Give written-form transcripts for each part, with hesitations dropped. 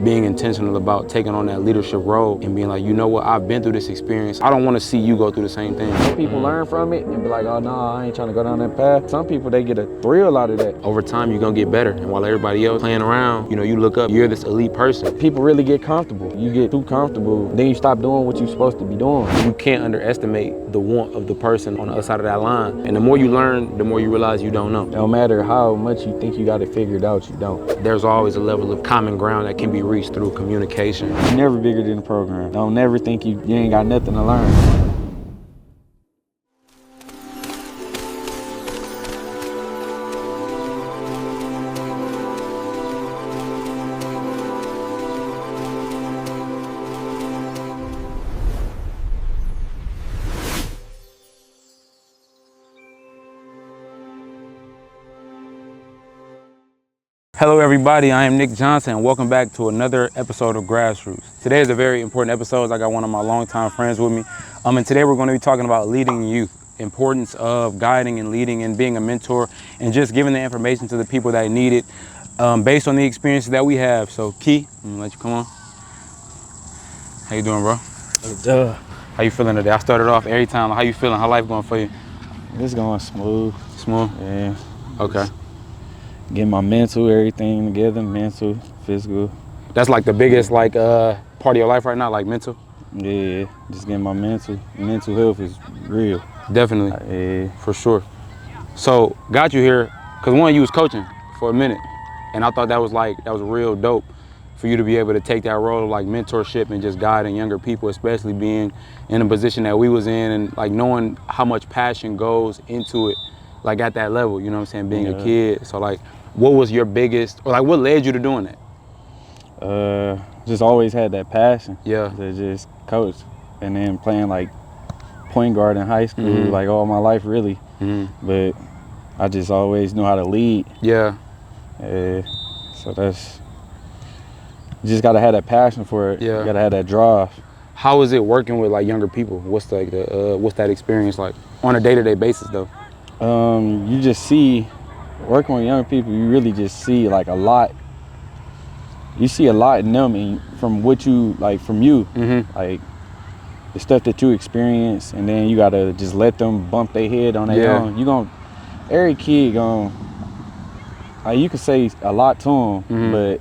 being intentional about taking on that leadership role and being like, you know what, I've been through this experience. I don't want to see you go through the same thing. Some people learn from it and be like, oh no, I ain't trying to go down that path. Some people, they get a thrill out of that. Over time, you're gonna get better. And while everybody else playing around, you know, you look up, you're this elite person. People really get comfortable. You get too comfortable, then you stop doing what you're supposed to be doing. You can't underestimate the want of the person on the other side of that line. And the more you learn, the more you realize you don't know. No matter how much you think you got it figured out, you don't. There's always a level of common ground that can be reached through communication. You're never bigger than the program. Don't never think you ain't got nothing to learn. Hello everybody, I am Nick Johnson and welcome back to another episode of Grassroots. Today is a very important episode. I got one of my longtime friends with me. And today we're going to be talking about leading youth, importance of guiding and leading and being a mentor and just giving the information to the people that need it based on the experiences that we have. So Key, I'm gonna let you come on. How you doing, bro? Duh. How you feeling today? I started off every time. How you feeling? How life going for you? It's going smooth. Smooth? Yeah. Okay. Getting my mental, everything together, mental, physical. That's like the biggest part of your life right now, like mental? Yeah, just getting my mental health is real. Definitely, Yeah. for sure. So got you here, cause one, you was coaching for a minute, and I thought that was real dope for you to be able to take that role of like mentorship and just guiding younger people, especially being in a position that we was in and like knowing how much passion goes into it, like at that level, you know what I'm saying, being a kid. So like, what was your biggest, or like what led you to doing that? Just always had that passion. Yeah. To just coach. And then playing like point guard in high school, like all my life really. But I just always knew how to lead. Yeah. So that's, you just gotta have that passion for it. Yeah. You gotta have that drive. How is it working with like younger people? What's like what's that experience like on a day-to-day basis though? You just see, working with young people, you really just see like a lot. You see a lot in them and from what you, like from you, like the stuff that you experience, and then you gotta just let them bump their head on their own. Every kid like you can say a lot to them, but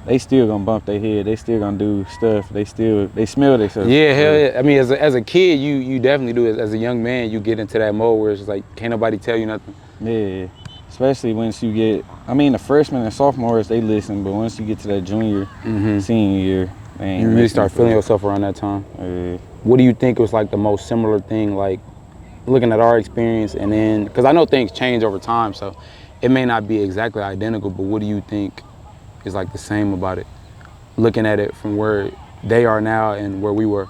they still gonna bump their head. They still gonna do stuff. They smell themselves. Yeah, hell yeah. I mean, as a kid, you definitely do it. As a young man, you get into that mode where it's just like, can't nobody tell you nothing. Yeah, especially once you get, I mean, the freshmen and sophomores, they listen, but once you get to that junior, senior year, man, you really start feeling yourself around that time. What do you think was like the most similar thing, like looking at our experience and then, because I know things change over time, so it may not be exactly identical, but what do you think is like the same about it, looking at it from where they are now and where we were?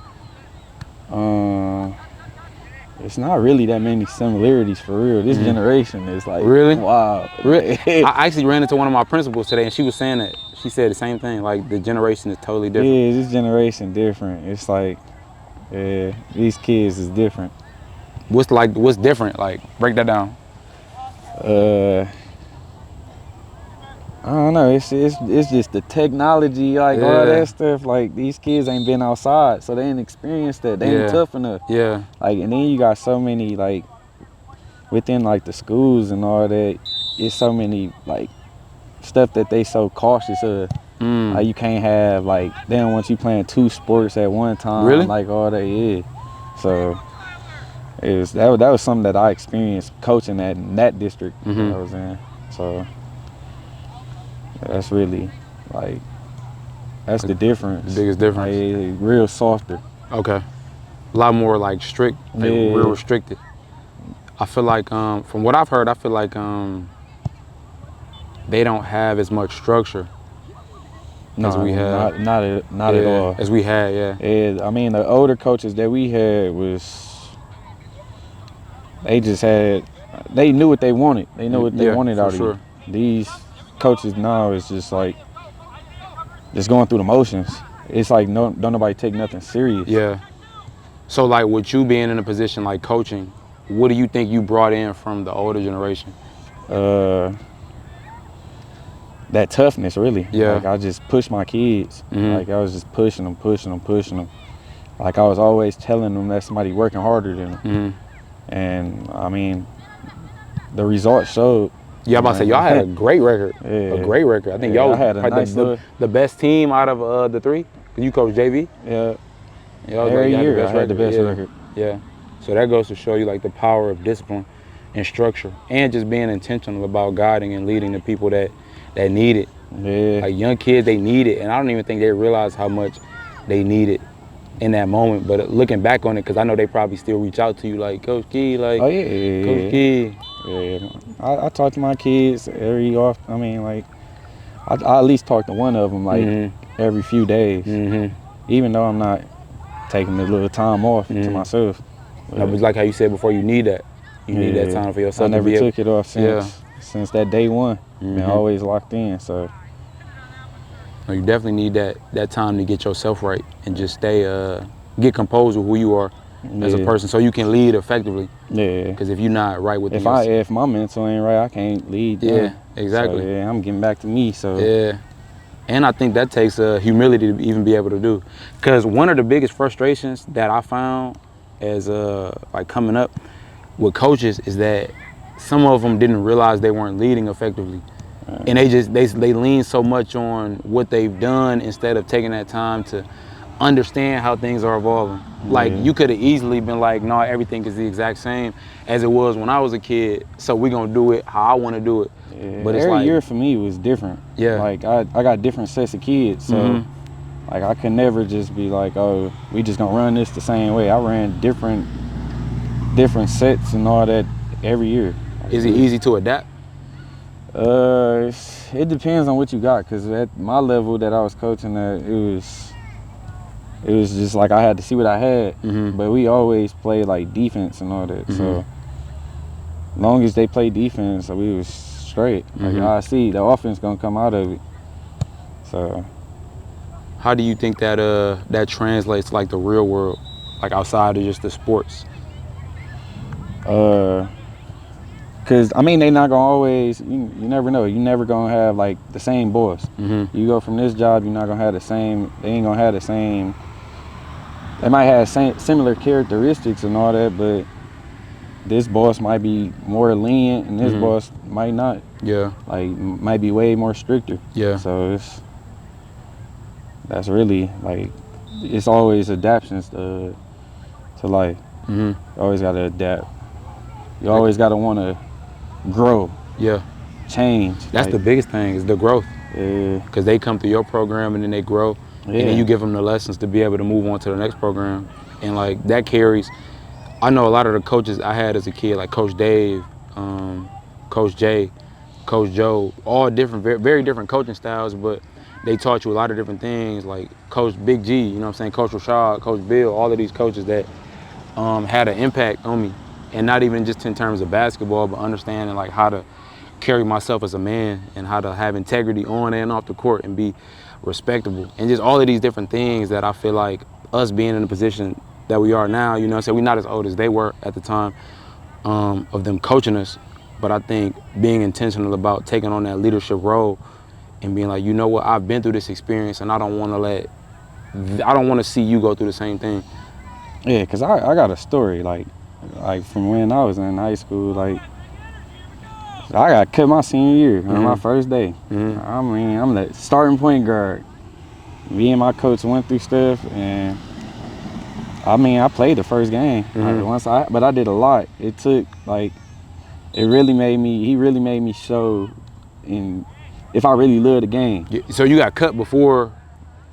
It's not really that many similarities for real. This generation is like, really? Wow. Really? I actually ran into one of my principals today and she was saying that. She said the same thing, like the generation is totally different. Yeah, this generation different. It's like, these kids is different. What's different? Like, break that down. I don't know, it's just the technology, like all that stuff. Like these kids ain't been outside, so they ain't experienced that. They ain't tough enough. Yeah. Like, and then you got so many, like, within like the schools and all that, it's so many like stuff that they so cautious of. Like you can't have, like, they don't want you playing 2 sports at one time. Really? Like all that, So that was something that I experienced coaching in that district that I was in. So that's really, like, that's the difference. The biggest difference. Like, real softer. Okay. A lot more like strict, like real restricted. I feel like, from what I've heard, I feel like they don't have as much structure as we have. Not at all. As we had, Yeah, I mean, the older coaches that we had they knew what they wanted. They knew what they wanted out of you. These coaches now is just like, just going through the motions. It's like, don't nobody take nothing serious. Yeah. So like with you being in a position like coaching, what do you think you brought in from the older generation? that toughness, really. Yeah. Like, I just pushed my kids. Mhm. Like, I was just pushing them. Like, I was always telling them that somebody working harder than them. Mhm. And, I mean, the results showed. Yeah, I'm about to say, y'all had a great record. Yeah. A great record. I think y'all I was had a probably nice little, the best team out of the three. Cause you coach JV. yeah. Y'all was Every you had year the best I had the best yeah. record. Yeah. So that goes to show you like the power of discipline and structure, and just being intentional about guiding and leading the people that need it. Yeah. Like young kids, they need it, and I don't even think they realize how much they need it in that moment. But looking back on it, because I know they probably still reach out to you like, Coach Key, like, Oh, yeah. Coach Key. Yeah. I talk to my kids every often. I mean, like, I at least talk to one of them like every few days, even though I'm not taking a little time off to myself. No, but like how you said before, you need that. You need that time for yourself. I never to be took it off since that day one. Been always locked in. So no, you definitely need that time to get yourself right and just stay, get composed with who you are as a person, so you can lead effectively. Yeah. Because if you're not right with if my mental ain't right, I can't lead. Yeah, exactly. So, yeah, I'm getting back to me. So yeah. And I think that takes humility to even be able to do. Because one of the biggest frustrations that I found as like coming up with coaches is that some of them didn't realize they weren't leading effectively. And they lean so much on what they've done instead of taking that time to understand how things are evolving. Like, you could have easily been like, no, everything is the exact same as it was when I was a kid, so we're gonna do it how I want to do it. Yeah, but it's every like, year for me was different. Yeah. Like, I got different sets of kids, so like, I could never just be like, oh, we just gonna run this the same way. I ran different sets and all that every year. Is it easy to adapt? It depends on what you got, because at my level that I was coaching at, it was just like I had to see what I had. But we always played like defense and all that. So long as they play defense, we was straight. Like, I see the offense gonna come out of it. So how do you think that that translates to like the real world, like outside of just the sports? Cause I mean, they not gonna always. You never know. You never gonna have like the same boss. You go from this job, you're not gonna have the same. They ain't gonna have the same. They might have similar characteristics and all that, but this boss might be more lenient, and this boss might not. Yeah. Like, might be way more stricter. Yeah. So that's really like, it's always adaptations to life. You always gotta adapt. You always gotta wanna grow. Yeah. Change. That's like, the biggest thing, is the growth. Yeah. Because they come through your program and then they grow. And then you give them the lessons to be able to move on to the next program. And like, that carries. I know a lot of the coaches I had as a kid, like Coach Dave, Coach Jay, Coach Joe, all different, very, very different coaching styles, but they taught you a lot of different things, like Coach Big G, you know what I'm saying, Coach Rashad, Coach Bill, all of these coaches that had an impact on me. And not even just in terms of basketball, but understanding like how to carry myself as a man and how to have integrity on and off the court and be respectable. And just all of these different things that I feel like us being in the position that we are now, you know what I'm saying, we're not as old as they were at the time of them coaching us, but I think being intentional about taking on that leadership role and being like, you know what, I've been through this experience and I don't want to see you go through the same thing. Yeah, because I got a story, like from when I was in high school, like, I got cut my senior year on my first day. I mean, I'm the starting point guard. Me and my coach went through stuff, and I mean, I played the first game. But I did a lot. It took, like, he really made me show if I really love the game. So you got cut before?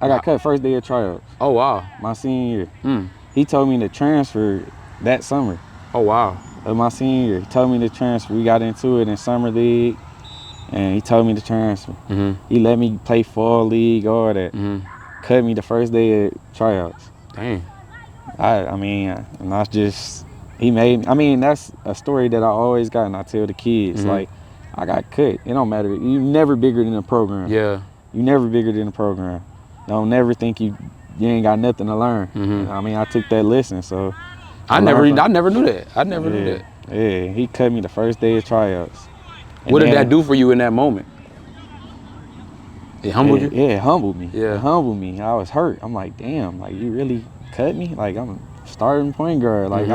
I got cut first day of tryouts. Oh, wow. My senior year. He told me to transfer that summer. Oh, wow. Of my senior year. He told me to transfer. We got into it in summer league, and he told me to transfer. He let me play fall league, all that. Cut me the first day of tryouts. Dang. I mean, and that's just, that's a story that I always got, and I tell the kids, like, I got cut. It don't matter. You never bigger than the program. Yeah. You never bigger than the program. Don't never think you ain't got nothing to learn. I mean, I took that lesson, so. I never knew that. I never knew that. Yeah, he cut me the first day of tryouts. What did that do for you in that moment? It humbled you? Yeah, it humbled me. Yeah. It humbled me. I was hurt. I'm like, damn, like you really cut me? Like I'm starting point guard. Like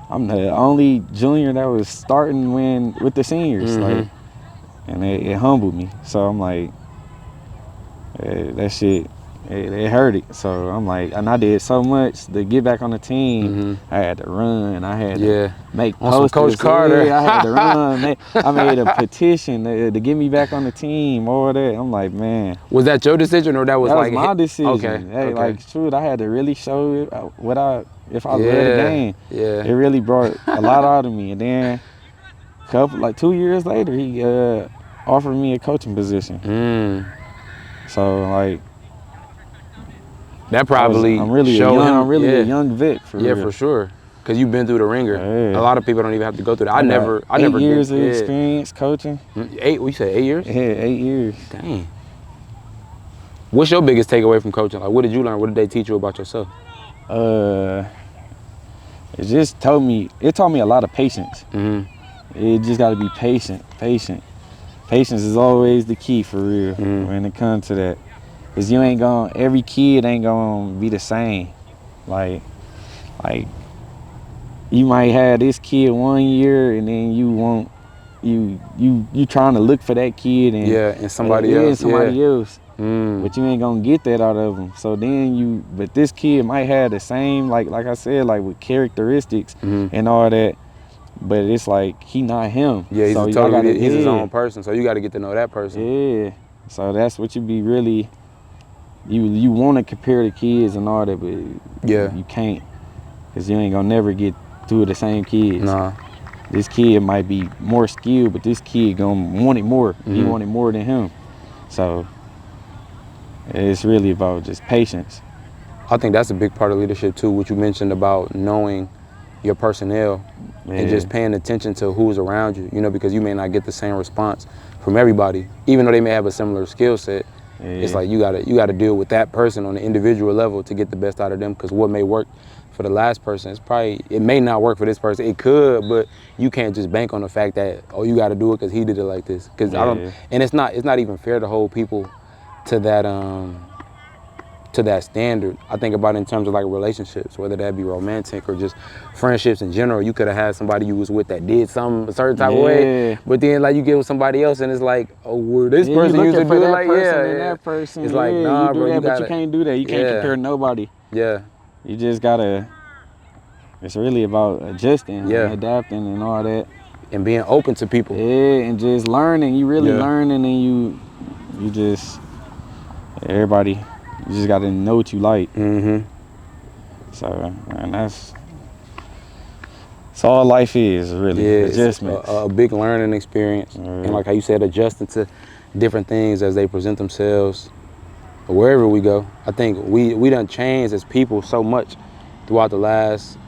I'm the only junior that was starting with the seniors. Like, and it humbled me. So I'm like, that shit, it hurt it. So I'm like, and I did so much to get back on the team. I had to run. I had to make on posters. some Coach Carter. Yeah, I had to run. I made a petition to get me back on the team. All that. I'm like, man. Was that your decision or that was like my decision? Okay. Hey, like, shoot, I had to really show what if I love the game. Yeah. It really brought a lot out of me. And then, 2 years later, he offered me a coaching position. So like, that probably I'm really a young vet for real. Yeah, for sure. Cause you've been through the ringer. Yeah. A lot of people don't even have to go through that. I never 8 years of experience coaching. 8? What you said? 8 years? Yeah, 8 years. Dang. What's your biggest takeaway from coaching? Like, what did you learn? What did they teach you about yourself? It just taught me a lot of patience. It just got to be patient. Patience is always the key for real when it comes to that. Cause every kid ain't gonna be the same. Like you might have this kid 1 year and then you trying to look for that kid and somebody else. But you ain't gonna get that out of them. So then but this kid might have the same, like I said, like with characteristics and all that. But it's like he not him. Yeah, he's he's his own person. So you got to get to know that person. Yeah. So that's what you be really. You want to compare the kids and all that, but you can't, cause you ain't gonna never get two of the same kids. Nah. This kid might be more skilled, but this kid gonna want it more. He want it more than him. So it's really about just patience. I think that's a big part of leadership too. What you mentioned about knowing your personnel and just paying attention to who's around you, because you may not get the same response from everybody, even though they may have a similar skill set. It's like you gotta deal with that person on an individual level to get the best out of them, because what may work for the last person, it may not work for this person. It could, but you can't just bank on the fact that, oh, you gotta do it because he did it like this. Because and it's not even fair to hold people to that standard. I think about it in terms of like relationships, whether that be romantic or just friendships in general. You could have had somebody you was with that did something a certain type of way, but then like you get with somebody else and it's like, oh, well, this person used to do it like that person. It's like, nah, you do bro, that, you but you can't do that. You can't compare nobody. Yeah. You just gotta. It's really about adjusting, and adapting, and all that, and being open to people. Yeah, and just learning. You really learning, and you just everybody. You just gotta know what you like. So, and that's all life is, really. Adjustments. A big learning experience. And like how you said, adjusting to different things as they present themselves wherever we go. I think we done changed as people so much throughout the last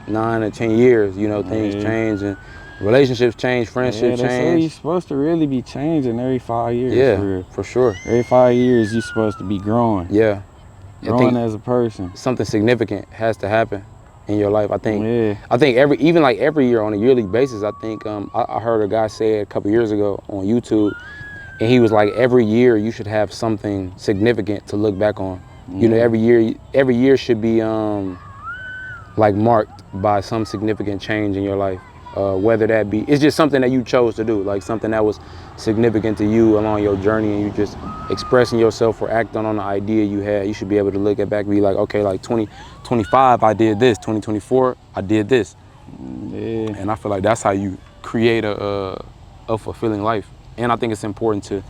9 or 10 years. Things change and relationships change, friendships change. You're supposed to really be changing every 5 years. Yeah, for sure. Every 5 years, you're supposed to be growing. Yeah. Growing as a person. Something significant has to happen in your life. I think every year on a yearly basis, I think I heard a guy say it a couple years ago on YouTube, and he was like, every year you should have something significant to look back on. Every year should be like marked by some significant change in your life. Whether that be, it's just something that you chose to do, like something that was significant to you along your journey, and you just expressing yourself or acting on the idea you had. You should be able to look at back and be like, okay, like 2025 I did this, 2024 I did this. And I feel like that's how you create a fulfilling life. And I think it's important to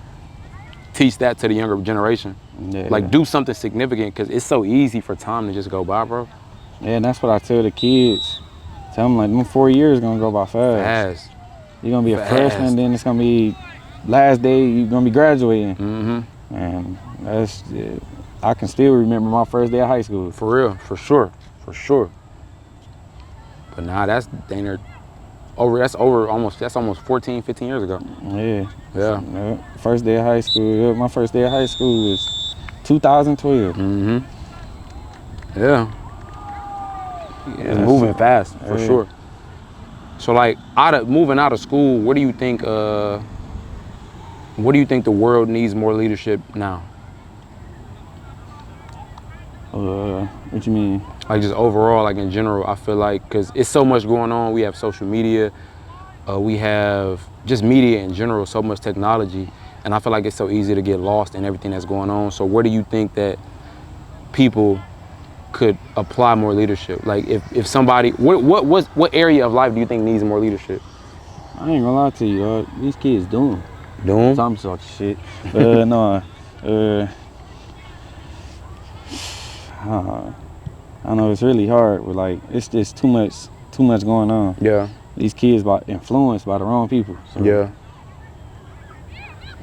teach that to the younger generation. Like, do something significant, because it's so easy for time to just go by, bro. Yeah, and that's what I tell the kids. Tell them, like, them 4 years gonna go by fast. You're gonna be a freshman, then it's gonna be last day, you're gonna be graduating. And that's, I can still remember my first day of high school. For real, for sure. But nah, that's almost 14, 15 years ago. Yeah. First day of high school, my first day of high school was 2012. Yeah. It's moving fast, for sure. So like, moving out of school, what do you think What do you think the world needs more leadership now? What you mean? Like just overall, like in general, I feel like, because it's so much going on. We have social media, we have just media in general, so much technology, and I feel like it's so easy to get lost in everything that's going on. So where do you think that people could apply more leadership? Like if somebody, what area of life do you think needs more leadership? I ain't gonna lie to you, these kids doing some sort of shit. No, I know it's really hard, but like it's just too much going on. Yeah. These kids influenced by the wrong people. So, Yeah.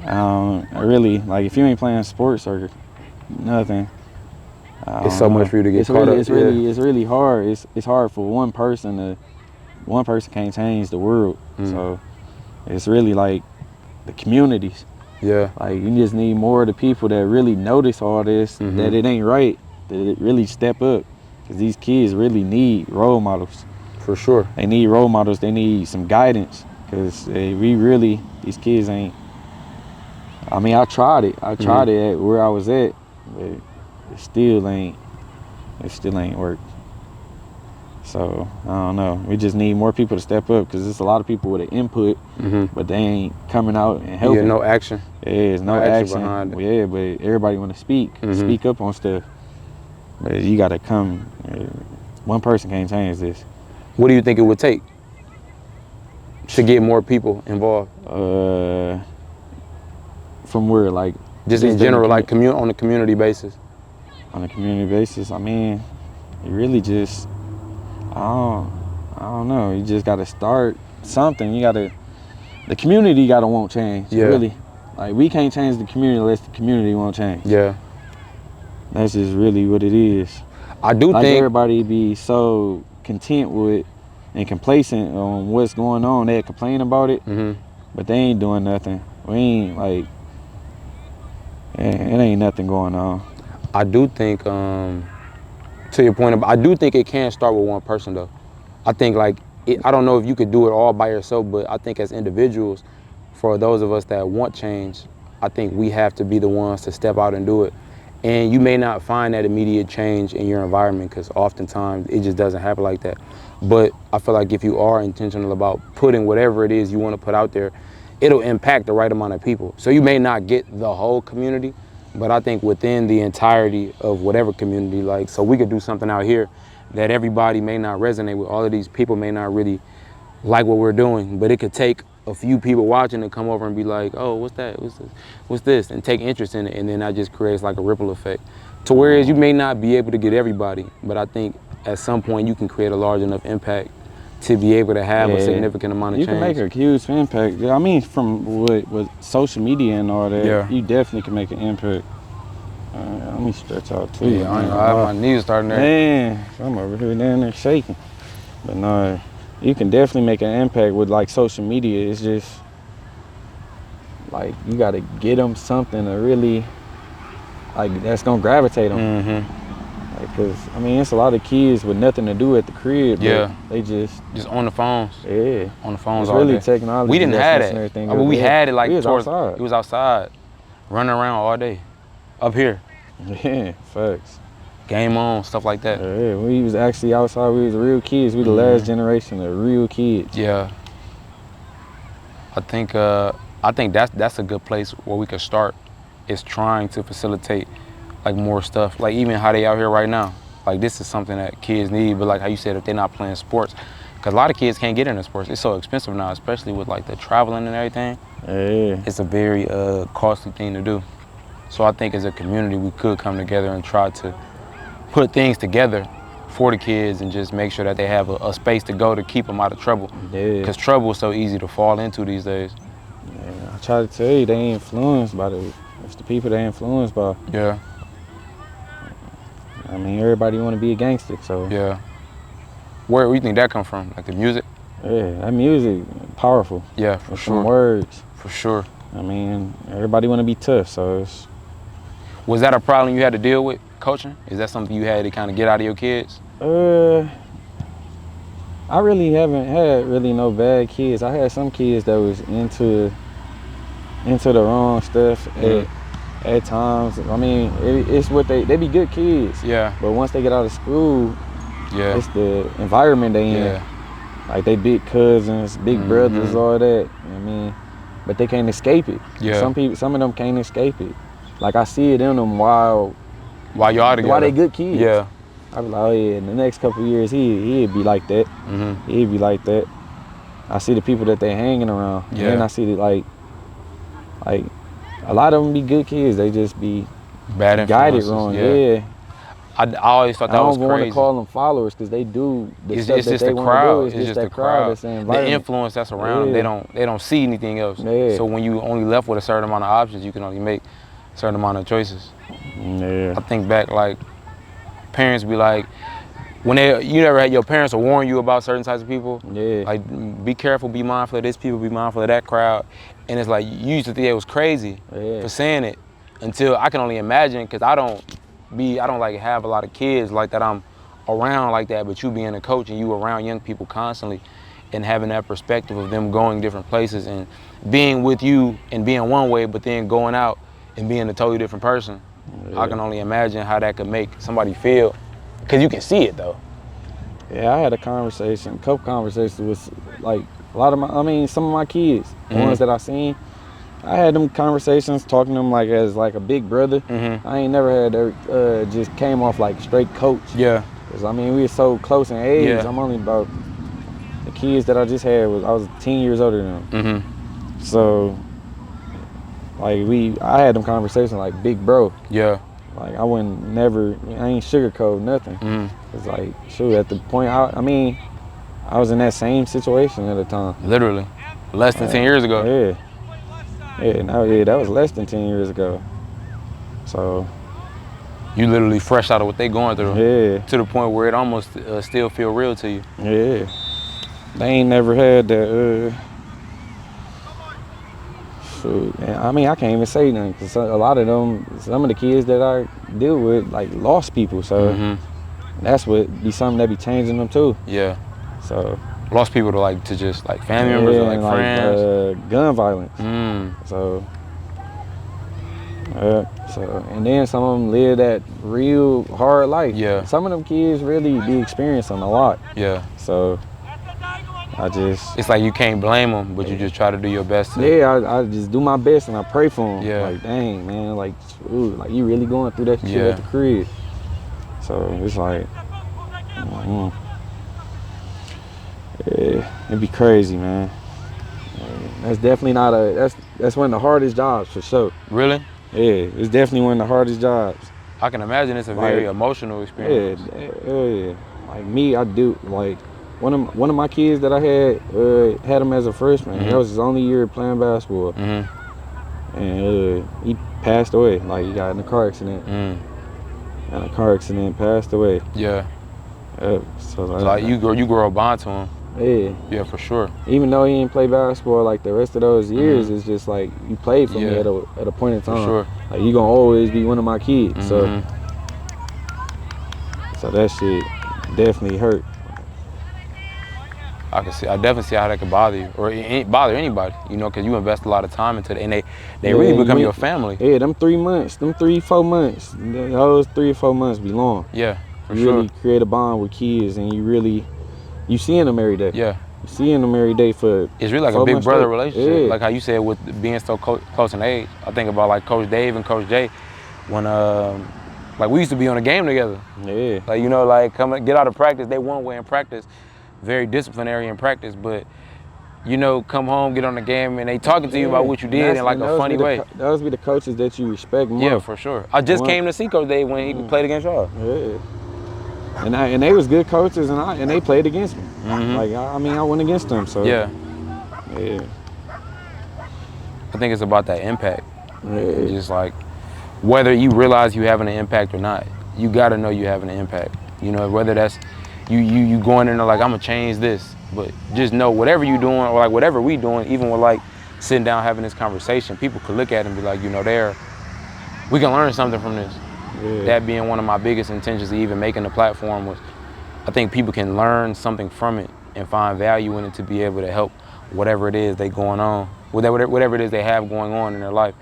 I really, like, if you ain't playing sports or nothing, It's so much for you to get caught up. It's really hard. It's hard for one person can't change the world. So it's really like the communities. Yeah. Like you just need more of the people that really notice all this, that it ain't right, that it really step up. Cause these kids really need role models. For sure. They need role models. They need some guidance. Cause these kids ain't. I mean, I tried it. I tried it at where I was at, but it still ain't worked. So I don't know. We just need more people to step up, because there's a lot of people with an input, but they ain't coming out and helping. Yeah, no action. Yeah, there's no action behind it. Yeah, but everybody want to speak up on stuff. But you gotta come. One person can't change this. What do you think it would take to get more people involved? From where, like, just in general, like on a community basis. On a community basis, I mean, you really just, I don't know. You just gotta start something. The community gotta want change. Yeah. Really, like, we can't change the community unless the community won't change. Yeah. That's just really what it is. I do like think everybody be so content with and complacent on what's going on. They complain about it, but they ain't doing nothing. We ain't like, it ain't nothing going on. I do think, to your point, I do think it can start with one person though. I think like, I don't know if you could do it all by yourself, but I think as individuals, for those of us that want change, I think we have to be the ones to step out and do it. And you may not find that immediate change in your environment, because oftentimes it just doesn't happen like that. But I feel like if you are intentional about putting whatever it is you want to put out there, it'll impact the right amount of people. So you may not get the whole community, but I think within the entirety of whatever community, like, so we could do something out here that everybody may not resonate with. All of these people may not really like what we're doing, but it could take a few people watching to come over and be like, oh, what's that? What's this? And take interest in it. And then that just creates like a ripple effect. To whereas you may not be able to get everybody, but I think at some point you can create a large enough impact to be able to have a significant amount of change. You can make a huge impact. I mean, from with social media and all that, you definitely can make an impact. Let me stretch out too. Yeah, I have my knees starting there. Man, I'm over here down there shaking. But no, you can definitely make an impact with like social media. It's just like you got to get them something to really, like, that's gonna gravitate them. Because I mean, it's a lot of kids with nothing to do at the crib. But they just on the phones. Yeah, on the phones it's all really day. technology. We didn't have it. I mean, we had it like we was outside. It was outside, running around all day, up here. Yeah, facts. Game on, stuff like that. Yeah, we was actually outside. We was real kids. We the last generation of real kids. Yeah. I think that's a good place where we could start, is trying to facilitate like more stuff. Like even how they out here right now. Like this is something that kids need, but like how you said, if they're not playing sports, because a lot of kids can't get into sports. It's so expensive now, especially with like the traveling and everything. Yeah. It's a very costly thing to do. So I think as a community, we could come together and try to put things together for the kids and just make sure that they have a space to go to keep them out of trouble. Yeah. Because trouble is so easy to fall into these days. Yeah, I try to tell you, they influenced by it's the people they influenced by. Yeah. I mean, everybody want to be a gangster, so. Yeah. Where do you think that come from? Like the music? Yeah, that music, powerful. Yeah, for sure. Some words. For sure. I mean, everybody want to be tough, so it's. Was that a problem you had to deal with, coaching? Is that something you had to kind of get out of your kids? I really haven't had no bad kids. I had some kids that was into into the wrong stuff at times. I mean, it's what they be good kids. Yeah. But once they get out of school, Yeah. it's the environment they in. Yeah. Like they big cousins, big brothers, all that. You know what I mean, but they can't escape it. Yeah. Some of them can't escape it. Like I see it in them while y'all together. while they good kids. Yeah. I be like, oh yeah, in the next couple of years he'd be like that. He'd be like that. I see the people that they hanging around. Yeah. And then I see that like a lot of them be good kids. They just be Bad guided influences. wrong. Yeah. I always thought I that was don't want crazy. to call them followers because they do the It's stuff just that the they want to crowd. do. It's just the that crowd. It's the The environment. influence that's around them. They don't see anything else. Yeah. So when you only left with a certain amount of options, you can only make a certain amount of choices. Yeah. I think back, like, parents be like, you never had your parents will warn you about certain types of people. Yeah. Like, be careful, be mindful of this people, be mindful of that crowd. And it's like, you used to think it was crazy for saying it until I can only imagine, because I don't like have a lot of kids like that I'm around like that, but you being a coach and you around young people constantly and having that perspective of them going different places and being with you and being one way, but then going out and being a totally different person. I can only imagine how that could make somebody feel, because you can see it though. Yeah, I had a couple conversations with like some of my kids, the ones that I seen. I had them conversations, talking to them like as like a big brother. I ain't never had just came off like straight coach. Yeah. Cause I mean we were so close in age. Yeah. I'm only about the kids that I just had I was 10 years older than them. So like I had them conversations like big bro. Yeah. Like I ain't sugarcoat nothing. It's like shoot at the point I was in that same situation at the time. Literally, less than 10 years ago. Yeah. That was less than 10 years ago. So you literally fresh out of what they going through. Yeah. To the point where it almost still feel real to you. Yeah. They ain't never had that. Shoot. And I mean, I can't even say nothing because a lot of them, some of the kids that I deal with, like lost people. So that's what be something that be changing them too. Yeah. So. Lost people to just like family members or like friends. Gun violence. So and then some of them live that real hard life. Yeah. Some of them kids really be experiencing a lot. Yeah. So it's like you can't blame them, but you just try to do your best to. Yeah, I just do my best and I pray for them. Yeah. Like dang man, like you really going through that shit at the crib. So it's like. Yeah, it'd be crazy, man. That's definitely not that's one of the hardest jobs for sure. Really? Yeah, it's definitely one of the hardest jobs. I can imagine it's a very emotional experience. Yeah. Like me, I do like one of my kids that I had him as a freshman. That was his only year playing basketball, and he passed away. Like he got in a car accident, and a car accident passed away. Yeah. So like you grow a bond to him. Yeah. Yeah, for sure. Even though he didn't play basketball like the rest of those years, it's just like you played for me at a point in time. For sure. Like you gonna always be one of my kids. So that shit definitely hurt. I definitely see how that could bother you, or bother anybody. You know, because you invest a lot of time into it, and they really become your family. Yeah, them 3 months, them 3-4 months, those 3 or 4 months be long. Yeah, for you sure. Really create a bond with kids, and you seeing them every day. Yeah. You seeing them every day for. It's really like a big brother relationship. Yeah. Like how you said with being so close in age. I think about like Coach Dave and Coach Jay, when like we used to be on a game together. Yeah. Like like get out of practice. They one way in practice, very disciplinary in practice, but come home, get on the game, and they talking to you about what you did in like a funny way. Those be the coaches that you respect more. Yeah, for sure. I just came to see Coach Dave when he played against y'all. Yeah. And they was good coaches, and they played against me. Like I went against them. So yeah. I think it's about that impact. Yeah. Just like whether you realize you having an impact or not, you gotta know you having an impact. Whether that's you going in there like I'm gonna change this, but just know whatever you doing or like whatever we doing, even with like sitting down having this conversation, people could look at it and be like, we can learn something from this. Yeah. That being one of my biggest intentions of even making the platform was, I think people can learn something from it and find value in it to be able to help whatever it is they going on. whatever it is they have going on in their life,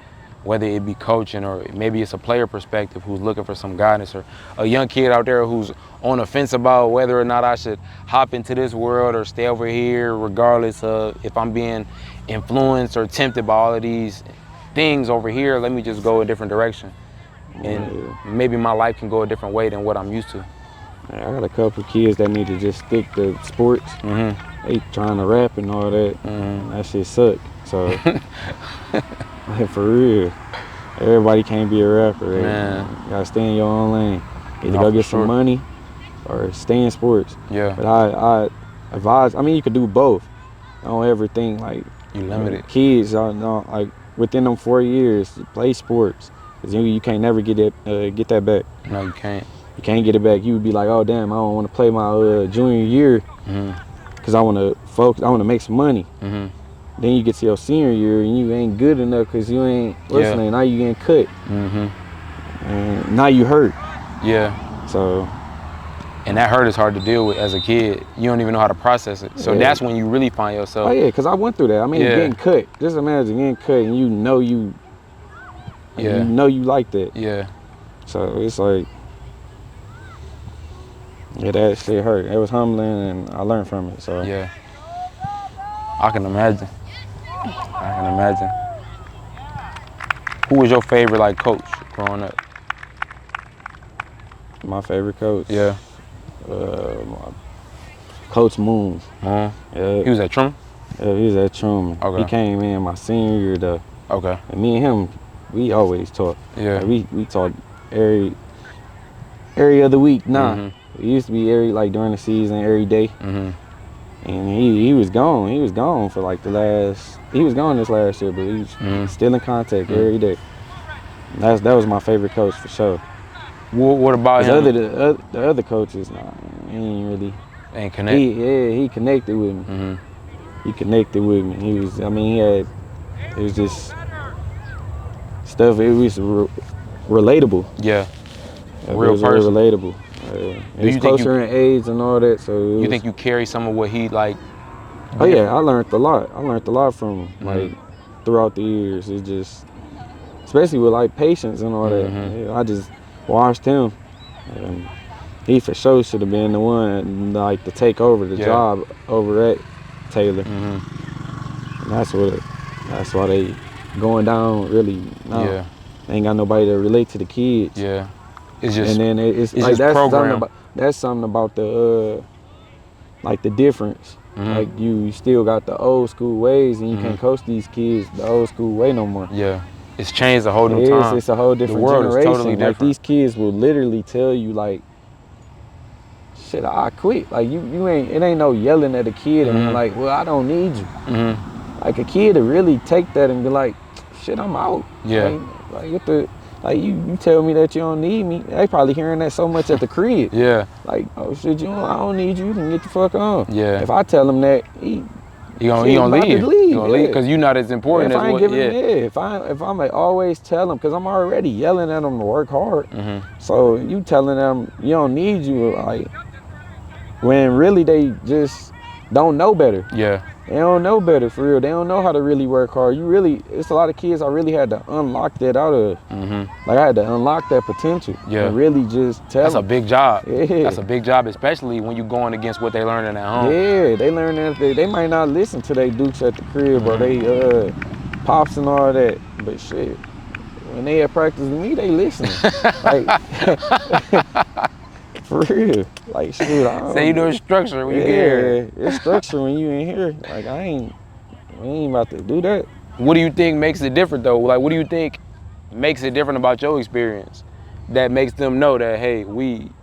whether it be coaching or maybe it's a player perspective who's looking for some guidance, or a young kid out there who's on the fence about whether or not I should hop into this world or stay over here, regardless of if I'm being influenced or tempted by all of these things over here. Let me just go a different direction, and maybe my life can go a different way than what I'm used to. I got a couple kids that need to just stick to sports. They trying to rap and all that. That shit suck. So, like, for real, everybody can't be a rapper. Man. You gotta stay in your own lane. Either No, go for get sure. some money or stay in sports. Yeah. But I advise. I mean, you could do both. I don't ever think like You limited. kids. I know, like within them 4 years, play sports. Cause you can't never get that back. No, you can't. You can't get it back. You would be like, oh damn, I don't want to play my junior year because I want to focus. I want to make some money. Then you get to your senior year and you ain't good enough because you ain't listening. Now you getting cut. And now you hurt. Yeah. So. And that hurt is hard to deal with as a kid. You don't even know how to process it. So that's when you really find yourself. Oh yeah, because I went through that. I mean, getting cut. Just imagine getting cut and you know you like that. Yeah. So it's like, yeah, that shit hurt. It was humbling and I learned from it. So yeah. I can imagine. Who was your favorite like coach growing up? My favorite coach? Yeah. Coach Moon. Yeah. He was at Truman? Yeah, he was at Truman. Okay. He came in my senior year though. Okay. And me and him, we always talk. Yeah. Like, we talk every other week now. It used to be during the season, every day. And he was gone. He was gone for like he was gone this last year, but he was still in contact every day. And that was my favorite coach for sure. What about him? The other coaches, nah, he ain't really. Ain't connect. He connected with me. He connected with me. He was, I mean, it was just stuff. It was relatable. Yeah. Real person. Real relatable. It was closer in age and all that. So you think you carry some of what he like? Oh yeah, I learned a lot. I learned a lot from him, like throughout the years. It's just, especially with like patience and all that. Yeah, I just watched him. And he for sure should have been the one like to take over the job over at Taylor. And that's why they going down really now. Yeah. They ain't got nobody to relate to the kids. Yeah. It's just, and then it's like that's something about the like the difference. Like you still got the old school ways, and you can't coach these kids the old school way no more. Yeah, it's changed a whole new time. It's a whole different the world generation. Is totally different. Like these kids will literally tell you like, "Shit, I quit." Like you ain't. It ain't no yelling at a kid and they're like, "Well, I don't need you." Like a kid to really take that and be like, "Shit, I'm out." Yeah. Like what the. Like you tell me that you don't need me. They probably hearing that so much at the crib. Yeah. Like, oh shit, I don't need you. You can get the fuck on. Yeah. If I tell him that, he gonna leave. He gonna leave because you're not as important as what. If I'm always tell him, because I'm already yelling at him to work hard. So you telling them you don't need you, like when really they just don't know better. Yeah. They don't know better for real. They don't know how to really work hard. It's a lot of kids I really had to unlock that out of. Like I had to unlock that potential. Yeah. And really just tell them. That's a big job. Yeah. That's a big job, especially when you're going against what they learning at home. Yeah, they learn that they might not listen to their dukes at the crib or they pops and all that. But shit, when they at practice with me, they listening. Like for real. Like shit, So you doing structure when you get here. It's structure when you in here. Like we ain't about to do that. What do you think makes it different though? Like what do you think makes it different about your experience that makes them know that hey,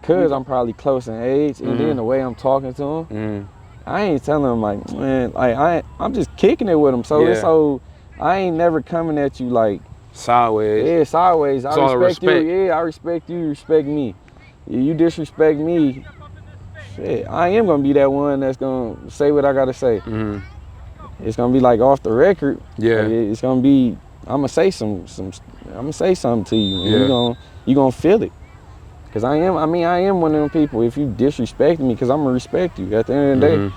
Cause I'm probably close in age and then the way I'm talking to them, I ain't telling them like, man, like I'm just kicking it with them. So it's so I ain't never coming at you like sideways. Yeah, sideways. It's I respect you. Yeah, I respect you. You respect me. You disrespect me, shit, I am gonna be that one that's gonna say what I gotta say. It's gonna be like off the record. Yeah. Like it's gonna be. I'm gonna say I'm gonna say something to you. And you gonna feel it. Cause I am one of them people. If you disrespect me, cause I'm gonna respect you. At the end of the day,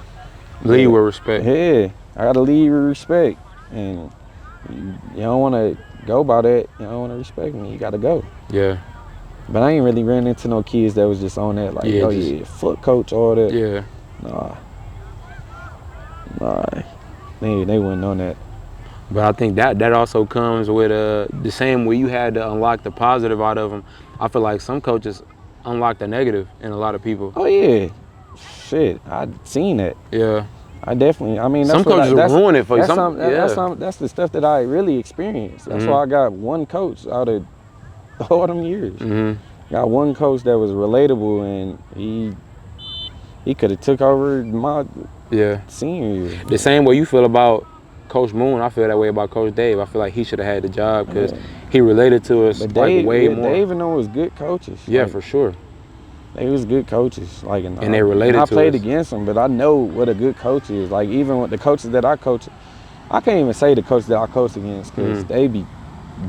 lead with respect. Yeah, I gotta lead with respect. And You don't want to go by that. You don't want to respect me. You got to go. Yeah. But I ain't really ran into no kids that was just on that, like, Yeah, oh, just- yeah, foot coach, all that. Yeah. Nah, they wasn't on that. But I think that also comes with the same way you had to unlock the positive out of them. I feel like some coaches unlock the negative in a lot of people. Oh, yeah. Shit, I seen that. Yeah. I definitely, I mean, that's Some coaches will ruin it for you. That's the stuff that I really experienced. That's why I got one coach out of all them years. Got one coach that was relatable, and he could have took over my senior year. The same way you feel about Coach Moon, I feel that way about Coach Dave. I feel like he should have had the job because he related to us But like way more. Dave and them was good coaches. Yeah, like, for sure. They was good coaches. Like, and they related to us. I played against them, but I know what a good coach is. Like, even with the coaches that I coach, I can't even say the coaches that I coach against because they be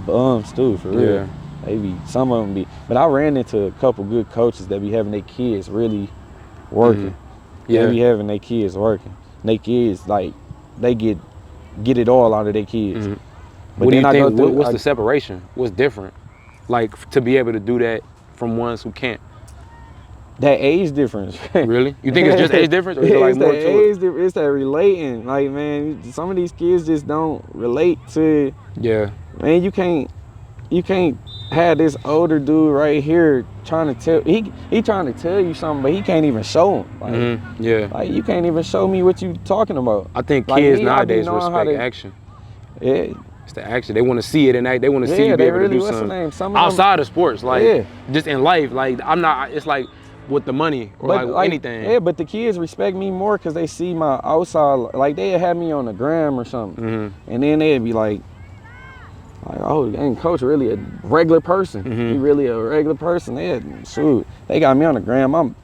bums too, for real. Yeah. They be, some of them be. But I ran into a couple good coaches that be having their kids really working. Yeah. They be having their kids working. Their kids, like, they get it all out of their kids. But What do you then think? What's the separation? What's different? Like, to be able to do that from ones who can't. That age difference. Really? You think it's just age difference, or is there like more to it? It's that relating. Like, man, some of these kids just don't relate to. Yeah. Man, you can't have this older dude right here trying to tell he trying to tell you something, but he can't even show him. Like, like, you can't even show me what you talking about. I think like kids me, nowadays respect action. Yeah. It's the action. They want to see it and they want to see you be able to do something outside of sports, like just in life. Like, I'm not. It's like with the money or like anything. Yeah, but the kids respect me more because they see my outside. Like, they have me on the gram or something, and then they'd be like, oh, dang, coach really a regular person. He really a regular person. They got me on the gram. I'm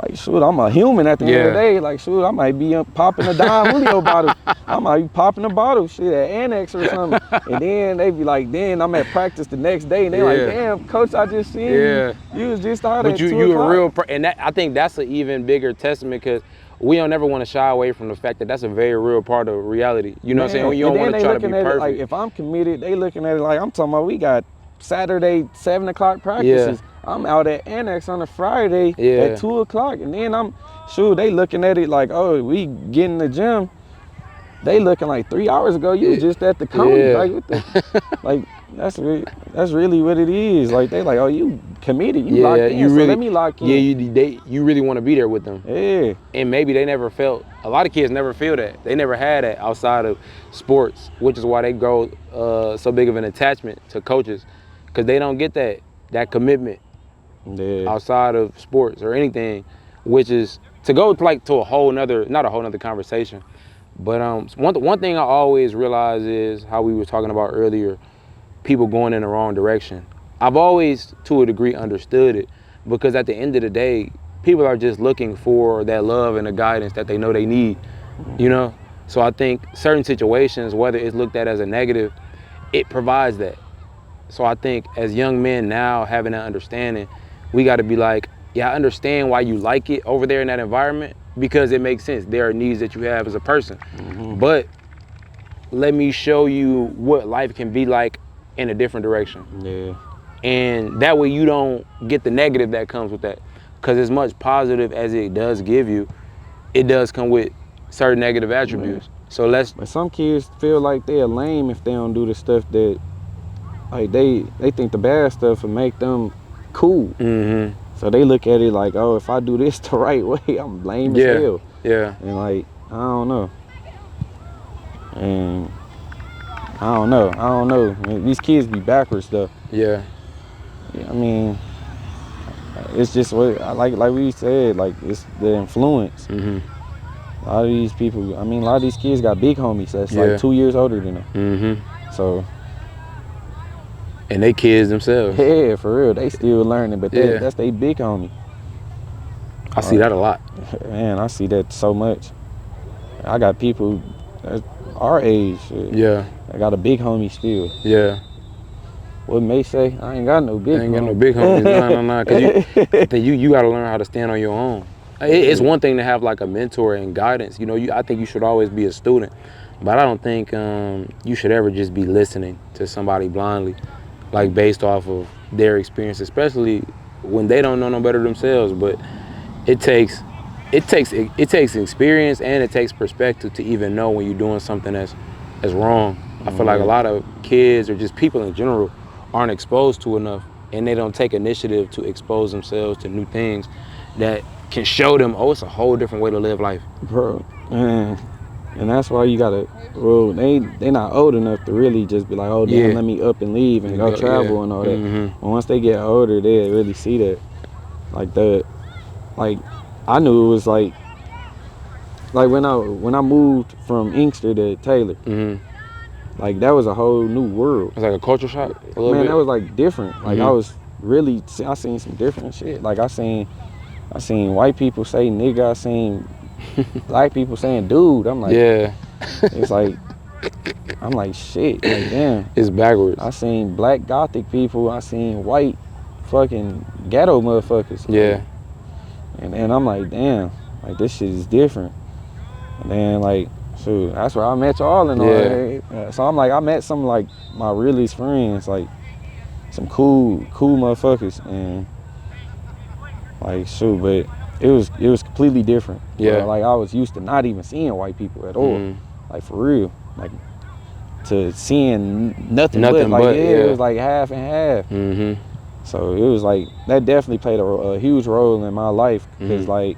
like, shoot, I'm a human at the end of the day. Like, shoot, I might be popping a Don Julio bottle. I might be popping a bottle, shit, at Annex or something. And then they be like, then I'm at practice the next day, and they like, damn, coach, I just seen you. You was just out at 2 o'clock. You a real, and I think that's an even bigger testament because we don't ever want to shy away from the fact that that's a very real part of reality. You know what I'm saying? You don't want to try to be perfect. Like, if I'm committed, they looking at it like, I'm talking about we got Saturday 7 o'clock practices. I'm out at Annex on a Friday at 2 o'clock, and then they looking at it like, oh, we get in the gym. They looking like 3 hours ago, you was just at the Coney. Like, what the, like, that's really what it is. Like, they like, oh, you committed, you locked in, so let me lock in. You really want to be there with them. Yeah. And maybe they never felt, a lot of kids never feel that. They never had that outside of sports, which is why they grow so big of an attachment to coaches, because they don't get that commitment outside of sports or anything, which is to go to a whole nother, not a whole nother conversation. But one thing I always realize is how we were talking about earlier, people going in the wrong direction. I've always, to a degree, understood it because at the end of the day, people are just looking for that love and the guidance that they know they need, you know? So I think certain situations, whether it's looked at as a negative, it provides that. So I think as young men now having that understanding, we got to be like, yeah, I understand why you like it over there in that environment because it makes sense. There are needs that you have as a person. But let me show you what life can be like in a different direction. Yeah. And that way you don't get the negative that comes with that. Because as much positive as it does give you, it does come with certain negative attributes. So But some kids feel like they're lame if they don't do the stuff that, like, they think the bad stuff will make them cool. So they look at it like, oh, if I do this the right way, I'm lame as hell. Yeah. And like, I don't know. And I don't know. I mean, these kids be backwards though. Yeah. I mean, it's just what like we said, like, it's the influence. A lot of these people, I mean, a lot of these kids got big homies that's like 2 years older than them. So. And they kids themselves. Yeah, for real. They still learning, but that's they big homie. I see that a lot. Man, I see that so much. I got people that's our age. Yeah. I got a big homie still. Yeah. What May say? I ain't got no big homie. I ain't got no big homies. No. Because you got to learn how to stand on your own. It's one thing to have like a mentor and guidance. You know, I think you should always be a student. But I don't think you should ever just be listening to somebody blindly, like based off of their experience, especially when they don't know no better themselves. But it takes experience and it takes perspective to even know when you're doing something that's wrong. I feel like a lot of kids or just people in general aren't exposed to enough, and they don't take initiative to expose themselves to new things that can show them, oh, it's a whole different way to live life. Bro, man. And that's why you gotta, well, they not old enough to really just be like, oh, damn, let me up and leave and go travel and all that. But once they get older, they really see that. Like, I knew it was like when I moved from Inkster to Taylor, like that was a whole new world. It's like a culture shock a little bit. bit. That was like different. Like I was really, I seen some different shit. Like I seen white people say nigga, I seen black people saying dude. I'm like, it's like, I'm like, shit, like damn. It's backwards. I seen black gothic people, I seen white fucking ghetto motherfuckers. Yeah. And I'm like, damn, like this shit is different. And then like, shoot, that's where I met y'all and all that. So I'm like, I met some like my realest friends, like some cool motherfuckers, and like shoot, but it was completely different. Yeah. Like I was used to not even seeing white people at all. Like for real. Like to seeing nothing but it was like half and half. So it was like, that definitely played a huge role in my life, because like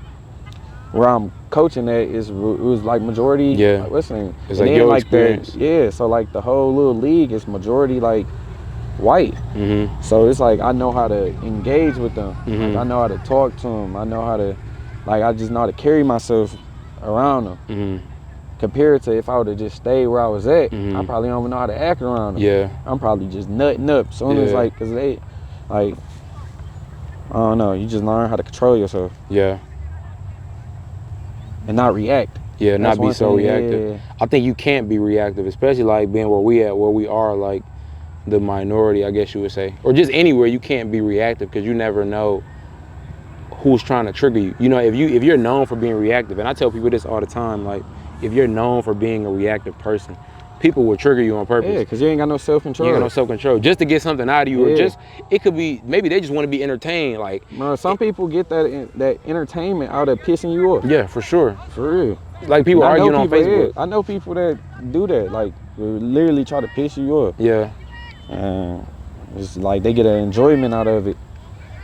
where I'm coaching at it was like majority, like, what's the name? It's like your like experience. So like the whole little league is majority like white. So it's like I know how to engage with them. Like I know how to talk to them. I know how to, like I just know how to carry myself around them. Compared to if I would have just stayed where I was at, I probably don't even know how to act around them. I'm probably just nutting up. Soon as like, cause they, like, I don't know, you just learn how to control yourself. And not react. Not be so reactive. I think you can't be reactive, especially like being where we are, like the minority, I guess you would say. Or just anywhere, you can't be reactive, because you never know who's trying to trigger you. You know, if you're known for being reactive, and I tell people this all the time, like, if you're known for being a reactive person, people will trigger you on purpose. Yeah, because you ain't got no self-control. You ain't got no self-control. Just to get something out of you, or just, it could be, maybe they just want to be entertained. Like, bro, some people get that entertainment out of pissing you off. Yeah, for sure. For real. Like people arguing on Facebook. I know people that do that, like, literally try to piss you off. And it's like they get an enjoyment out of it.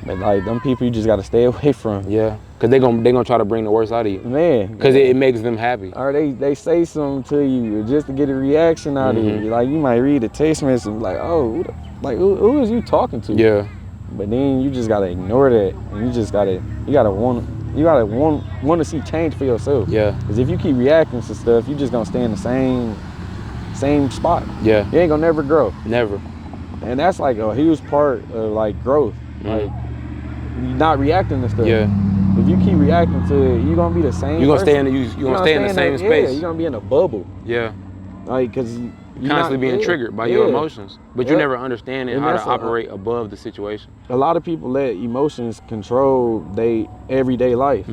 But like, them people you just got to stay away from. Because they gonna try to bring the worst out of you. Man. Because it makes them happy. Or they say something to you just to get a reaction out of you. Like, you might read a text message and be like, oh, who is you talking to? But then you just gotta ignore that, and you gotta want to see change for yourself. Because if you keep reacting to stuff, you just gonna stay in the same spot. You ain't gonna never grow. Never. And that's like a huge part of like growth. Like, not reacting to stuff. If you keep reacting to it, you're gonna be the same. You're gonna stay in the same space. You're gonna be in a bubble. Like, cause you're constantly being triggered by your emotions, but you never understanding how to operate above the situation. A lot of people let emotions control their everyday life.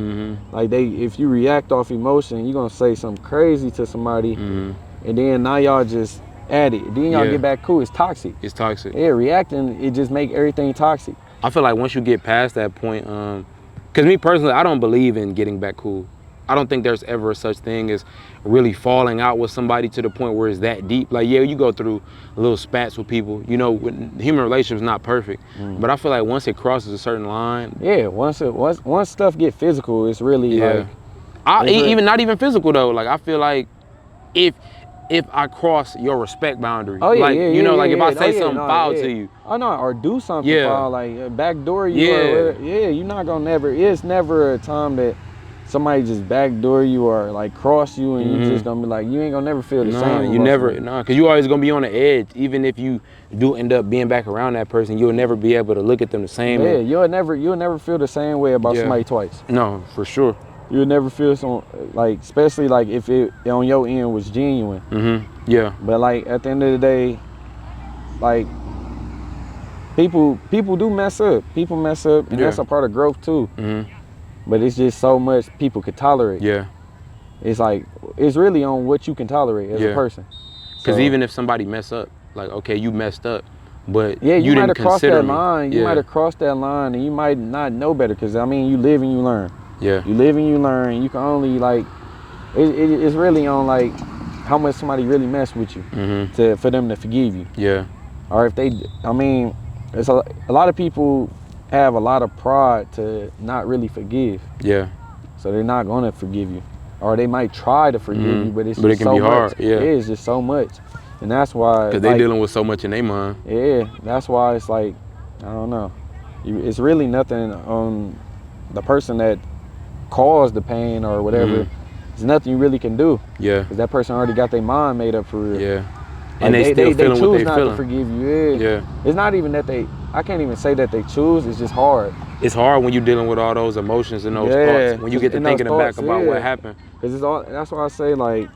Like if you react off emotion, you're gonna say something crazy to somebody, and then now y'all just at it. Then y'all get back cool. It's toxic. It's toxic. Reacting, it just make everything toxic. I feel like once you get past that point, because me personally, I don't believe in getting back cool. I don't think there's ever such thing as really falling out with somebody to the point where it's that deep. Like, you go through little spats with people. You know, human relationships not perfect, but I feel like once it crosses a certain line. Once stuff get physical, it's really like. Even not even physical though. Like, I feel like if I cross your respect boundary, if I say something foul to you, or do something foul, like backdoor you, you're not gonna it's never a time that somebody just backdoor you or like cross you, and you just gonna be like, you ain't gonna never feel the same. Because you always gonna be on the edge. Even if you do end up being back around that person, you'll never be able to look at them the same. You'll never feel the same way about somebody twice. No, for sure. You'll never feel some, like, especially like if it on your end was genuine. But like at the end of the day, like people do mess up. People mess up, and that's a part of growth too. But it's just so much people could tolerate. It's like it's really on what you can tolerate as a person. Because So, even if somebody mess up, like, okay, you messed up, but yeah, you might didn't have crossed consider that me. line. You might have crossed that line, and you might not know better. Because I mean, you live and you learn. Yeah. You live and you learn. You can only like, it's really on like how much somebody really messed with you for them to forgive you. Yeah. Or if they, I mean, it's a lot of people have a lot of pride to not really forgive. Yeah. So they're not gonna forgive you, or they might try to forgive you, but it's But just it can so be hard. much. Yeah. It's just so much, and that's why. Because they dealing with so much in their mind. Yeah, that's why it's like, I don't know. It's really nothing on the person that caused the pain or whatever. There's nothing you really can do. Yeah. Because that person already got their mind made up for real. Yeah. Like And they still feeling choose what they not feeling. to forgive you. Yeah. It's not even that I can't even say that they choose. It's just hard. It's hard when you're dealing with all those emotions and those thoughts. When you get to thinking back about what happened. Because it's all. That's why I say like,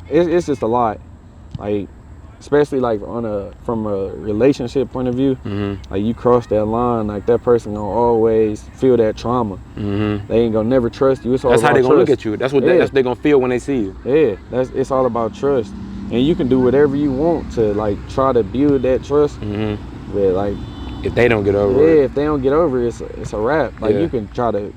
it's just a lot. Like, especially like from a relationship point of view, like you cross that line, like that person gonna always feel that trauma. They ain't gonna never trust you. It's all That's about how they gonna trust. look at you. That's what they gonna feel when they see you. Yeah, it's all about trust, and you can do whatever you want to like try to build that trust. But like, if they don't get over it, if they don't get over it, it's a wrap. Like you could try to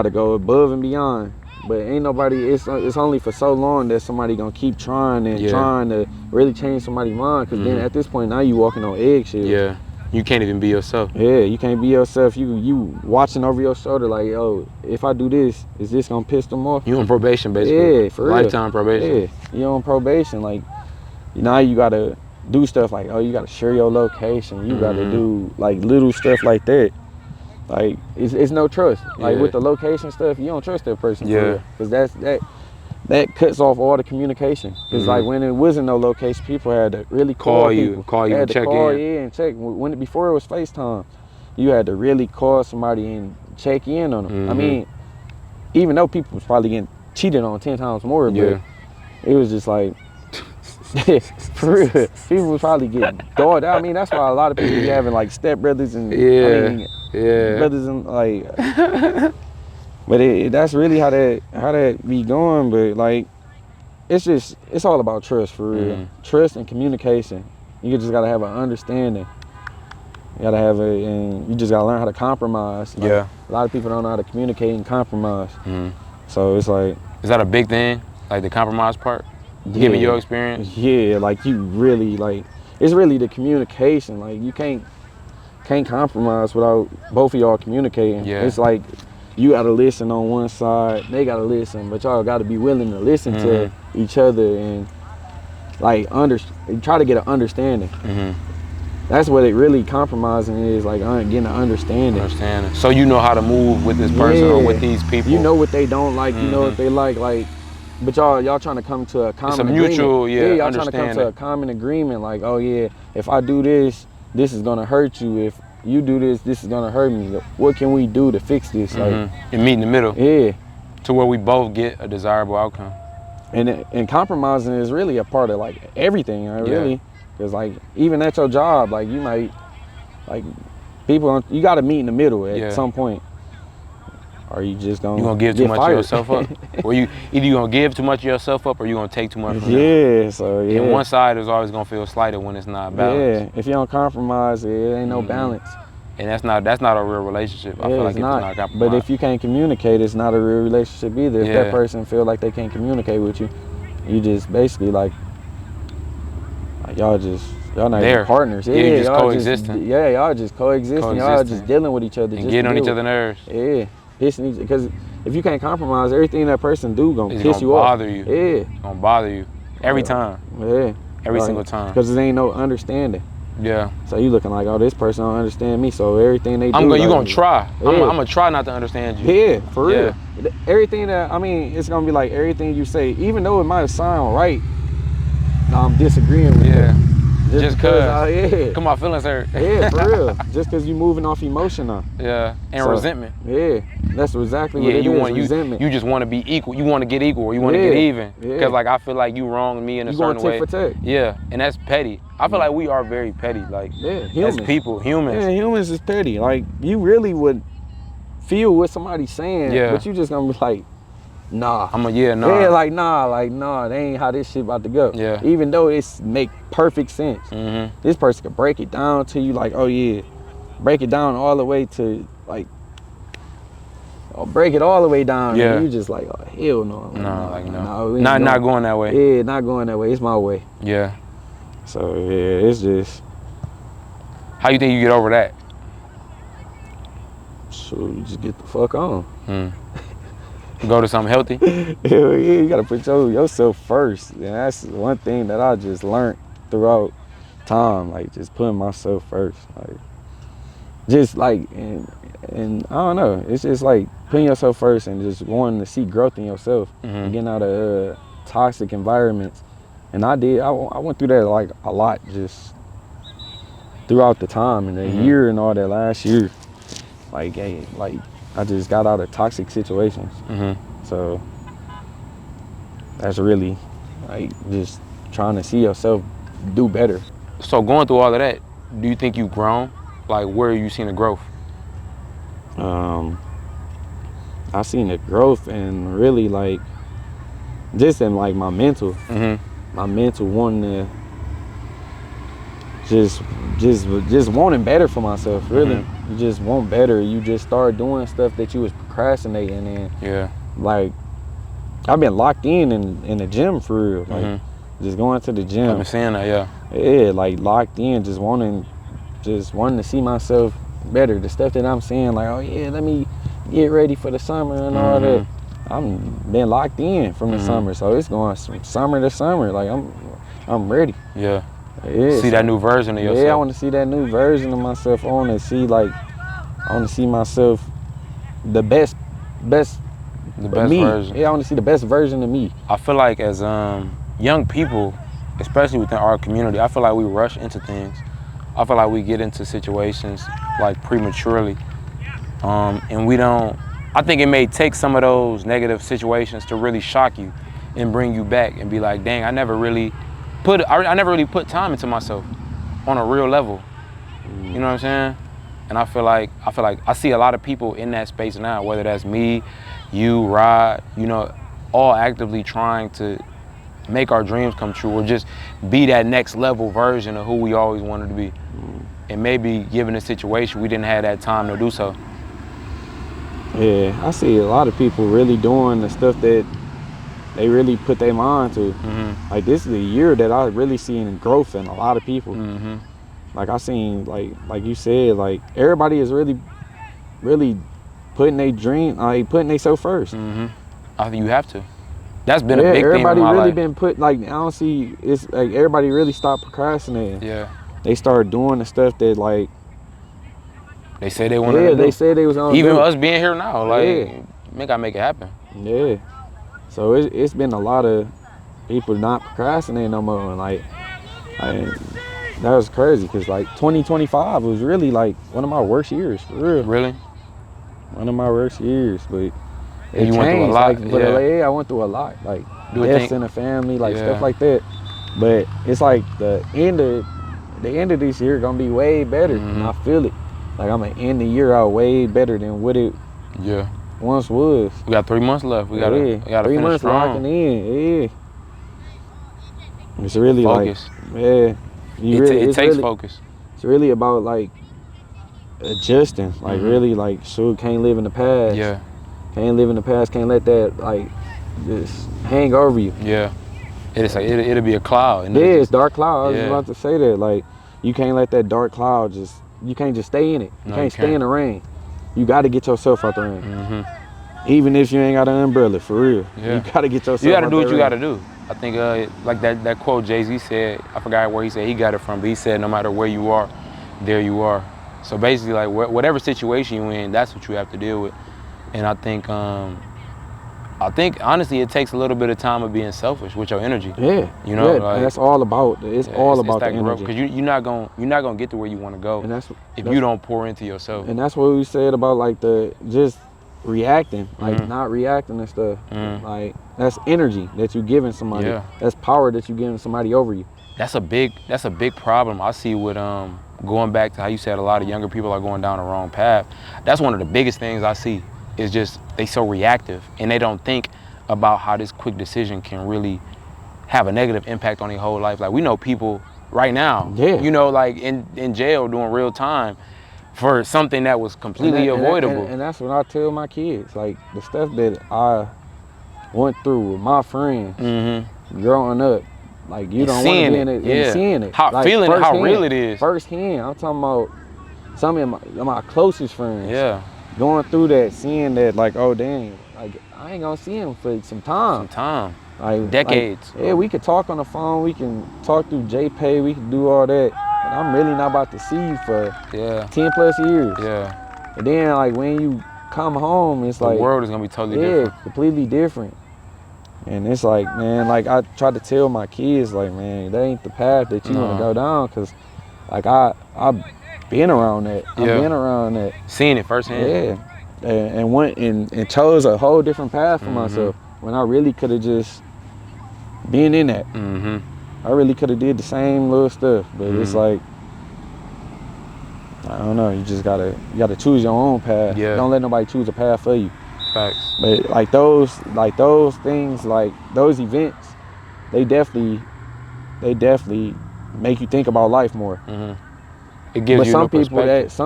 go above and beyond. But ain't nobody, it's only for so long that somebody gonna keep trying and trying to really change somebody's mind. Because then at this point, now you walking on eggshells. Yeah, you can't even be yourself. Yeah, you can't be yourself. You watching over your shoulder like, yo, if I do this, is this gonna piss them off? You on probation, basically. Yeah, for real. Lifetime probation. Yeah, you on probation. Like, now you gotta do stuff like, oh, you gotta share your location. You gotta do like little stuff like that. Like, it's no trust. Like with the location stuff, you don't trust that person. Yeah. Because that cuts off all the communication. Because like when it wasn't no location, people had to really call you and check in. And check. Before it was FaceTime, you had to really call somebody and check in on them. I mean, even though people was probably getting cheated on 10 times more, but it was just like, for real, people was probably getting dogged out. I mean, that's why a lot of people be having like stepbrothers and brothers and like. But that's really how that be going. But like, it's all about trust for real. Trust and communication. You just gotta have an understanding. You gotta have and you just gotta learn how to compromise. Like, a lot of people don't know how to communicate and compromise. So it's like, is that a big thing? Like the compromise part? Given your experience? Yeah, like you really like, it's really the communication. Like you can't compromise without both of y'all communicating. Yeah. It's like you gotta listen on one side, they gotta listen, but y'all gotta be willing to listen to each other and like try to get an understanding. That's what it really compromising is, like getting an understanding. So you know how to move with this person or with these people. You know what they don't like, you know what they like, but y'all trying to come to a common agreement. It's a mutual, y'all trying to come to a common agreement, like, oh yeah, if I do this, this is gonna hurt you. If you do this, this is gonna hurt me. What can we do to fix this? Like, and meet in the middle. Yeah. To where we both get a desirable outcome. And compromising is really a part of like everything, right? Really. Because like even at your job, like you might, like you got to meet in the middle at some point. Or you just gonna give too much of yourself up, or either you gonna give too much of yourself up, or you gonna take too much from them. So And one side is always gonna feel slighted when it's not balanced. If you don't compromise, it ain't no balance. And that's not a real relationship. I feel like it's not compromise. But if you can't communicate, it's not a real relationship either. If that person feel like they can't communicate with you, you just basically like y'all not even partners. Just coexisting. Y'all just coexisting. Y'all just dealing with each other. And getting on each other's nerves. Yeah. Because if you can't compromise, everything that person do gonna piss you off. It's gonna bother you. Yeah. It's gonna bother you. Every time. Yeah. Every single time. Because there ain't no understanding. Yeah. So you looking like, oh, this person don't understand me. So everything they do. You gonna try. Yeah. I'm gonna try not to understand you. Yeah, for real. Everything that, it's gonna be like everything you say, even though it might sound right, I'm disagreeing with it. Just because. Come on, feelings hurt. Yeah, for real. Just because you moving off emotion now. Yeah, and resentment. Yeah, that's exactly what it is, resentment. You just want to be equal. You want to get equal, or you want to get even. Because like I feel like you wronged me in a certain way. You want tit for tat. Yeah, and that's petty. I feel like we are very petty. Like humans. As people, humans. Yeah, humans is petty. Like you really would feel what somebody's saying, but you just gonna be like, nah. Yeah, nah. Yeah, like nah, that ain't how this shit about to go. Yeah. Even though it's make perfect sense. This person could break it down to you like, oh yeah, break it down all the way to like, break it all the way down. Yeah. And you just like, oh hell no. Like, no. we ain't Not going that way. Yeah, not going that way. It's my way. Yeah. So yeah, it's just. How you think you get over that? So you just get the fuck on. Go to something healthy? Hell yeah, you gotta put yourself first. And that's one thing that I just learned throughout time, like just putting myself first. Like just like and I don't know, it's just like putting yourself first and just wanting to see growth in yourself and getting out of toxic environments. And I went through that like a lot just throughout the time and the year and all that last year. Like I just got out of toxic situations. So that's really like just trying to see yourself do better. So going through all of that, do you think you've grown? Like where are you seeing the growth? I seen the growth and really like just in like my mental. My mental wanting to just wanting better for myself, really. You just want better. You just start doing stuff that you was procrastinating and like I've been locked in the gym for real. Like just going to the gym. I've been seeing that, yeah. Yeah, like locked in, just wanting to see myself better. The stuff that I'm saying, like, oh yeah, let me get ready for the summer and all that. I'm been locked in from the summer, so it's going from summer to summer. Like I'm ready. Yeah. Yeah, see that new version of yourself. Yeah, I want to see that new version of myself. I want to see myself the best me. Version. Yeah, I want to see the best version of me. I feel like as young people, especially within our community, I feel like we rush into things. I feel like we get into situations like prematurely, and we don't. I think it may take some of those negative situations to really shock you and bring you back and be like, dang, I never really put time into myself on a real level. You know what I'm saying? And I feel like I see a lot of people in that space now, whether that's me, you, Rod, you know, all actively trying to make our dreams come true or just be that next level version of who we always wanted to be. And maybe given the situation, we didn't have that time to do so. Yeah, I see a lot of people really doing the stuff that they really put their mind to. Like this is a year that I really seen growth in a lot of people. Like I seen, like you said, like everybody is really putting their dream, like putting themselves first. I think you have to. That's been a big thing in my life. Everybody really been put, like I don't see, it's like everybody really stopped procrastinating. Yeah. They started doing the stuff that like they said they wanted to do. They said they was on. Even us being here now, like make it happen. Yeah. So it's been a lot of people not procrastinating no more, and like that was crazy because like 2025 was really like one of my worst years for real. Really? One of my worst years, but it you changed. Went through a lot. Like, I went through a lot, like deaths in the family, like stuff like that. But it's like the end of this year gonna be way better, and I feel it. Like I'm gonna end the year out way better than what it once was. We got 3 months left. We gotta 3 finish months strong. locking in. Yeah. It's really focus. Like It takes focus. It's really about like adjusting. Like really like can't live in the past. Yeah. Can't live in the past. Can't let that like just hang over you. Yeah. It's like it'll be a cloud. It's dark cloud. I was about to say that. Like you can't let that dark cloud you can't just stay in it. You can't stay in the rain. You got to get yourself out the rain. Even if you ain't got an umbrella, for real. Yeah. You got to get yourself out the rain. You got to do what you got to do. I think like that quote Jay-Z said, I forgot where he said he got it from, but he said no matter where you are, there you are. So basically like whatever situation you're in, that's what you have to deal with. And I think honestly it takes a little bit of time of being selfish with your energy. Yeah. You know, like, that's all about it's all about the energy. Because you're not gonna get to where you want to go if you don't pour into yourself. And that's what we said about like just reacting, like not reacting and stuff. Like that's energy that you're giving somebody. Yeah. That's power that you're giving somebody over you. That's a big problem I see with going back to how you said a lot of younger people are going down the wrong path. That's one of the biggest things I see is just they so reactive and they don't think about how this quick decision can really have a negative impact on their whole life. Like we know people right now, you know, like in jail doing real time for something that was completely avoidable. And that's what I tell my kids. Like the stuff that I went through with my friends growing up. Like you don't want to be in it and seeing it. How like, feeling it, how real it is. Firsthand. I'm talking about some of my closest friends. Yeah. Going through that, seeing that, like, oh dang, like I ain't gonna see him for some time. Like decades. Like, yeah, we could talk on the phone, we can talk through JPay, we can do all that. But I'm really not about to see you for 10 plus years. Yeah. And then like when you come home, it's like the world is gonna be totally different. Yeah, completely different. And it's like, man, like I try to tell my kids, like, man, that ain't the path that you want to go down, cause like I've been around that. I've been around that. Seeing it firsthand. Yeah. And went and chose a whole different path for myself when I really could have just been in that. I really could have did the same little stuff, but it's like, I don't know, you gotta choose your own path. Yeah. Don't let nobody choose a path for you. Facts. But like those things, like those events, they definitely make you think about life more. It gives you some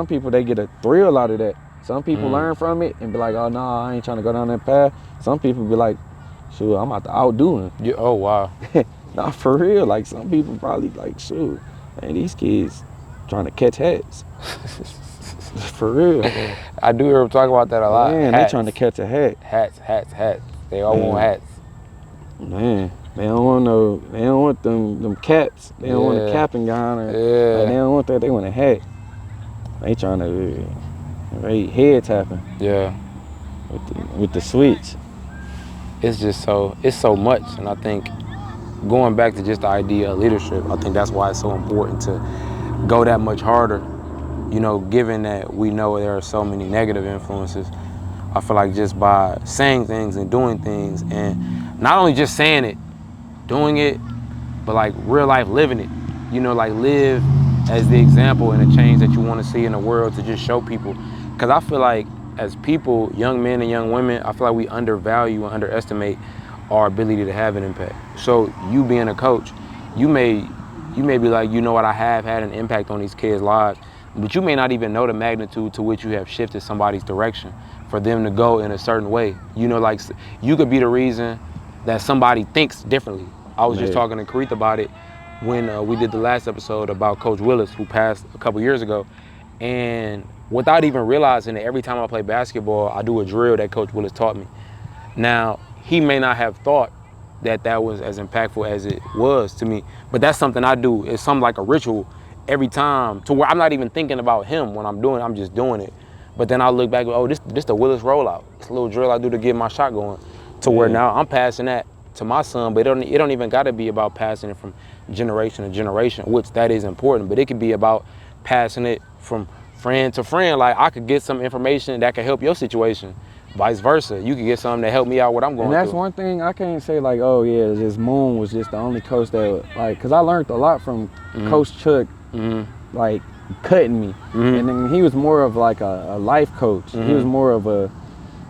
people they get a thrill out of that. Some people learn from it and be like, oh no, I ain't trying to go down that path. Some people be like, shoot, I'm about to outdo him. Yeah, oh wow. Nah, for real. Like some people probably like, shoot, man, these kids trying to catch hats. For real. I do hear them talk about that a lot. Man, they trying to catch a hat. Hats. They all want hats. Man, they don't want them caps. They don't want a cap and gown. Like, they don't want that. They want a hat. They trying to head tapping. Yeah. With the switch. It's just so much, and I think going back to just the idea of leadership, I think that's why it's so important to go that much harder. You know, given that we know there are so many negative influences, I feel like just by saying things and doing things, and not only just saying it, doing it, but like real life living it. You know, like live as the example and the change that you want to see in the world, to just show people. Because I feel like as people, young men and young women, I feel like we undervalue and underestimate our ability to have an impact. So you being a coach, you may be like, you know what, I have had an impact on these kids' lives, but you may not even know the magnitude to which you have shifted somebody's direction for them to go in a certain way. You know, like you could be the reason that somebody thinks differently. I was just talking to Karith about it when we did the last episode about Coach Willis, who passed a couple years ago. And without even realizing it, every time I play basketball, I do a drill that Coach Willis taught me. Now, he may not have thought that was as impactful as it was to me, but that's something I do. It's something like a ritual every time, to where I'm not even thinking about him when I'm doing it, I'm just doing it. But then I look back, oh, this the Willis rollout. It's a little drill I do to get my shot going, to where now I'm passing that to my son, but it don't even gotta be about passing it from generation to generation, which that is important, but it could be about passing it from friend to friend. Like I could get some information that could help your situation, vice versa. You could get something that help me out what I'm going through. And that's one thing I can't say like, oh yeah, just Moon was just the only coach that like, cause I learned a lot from Coach Chuck, like cutting me. And then he was more of like a life coach. He was more of a,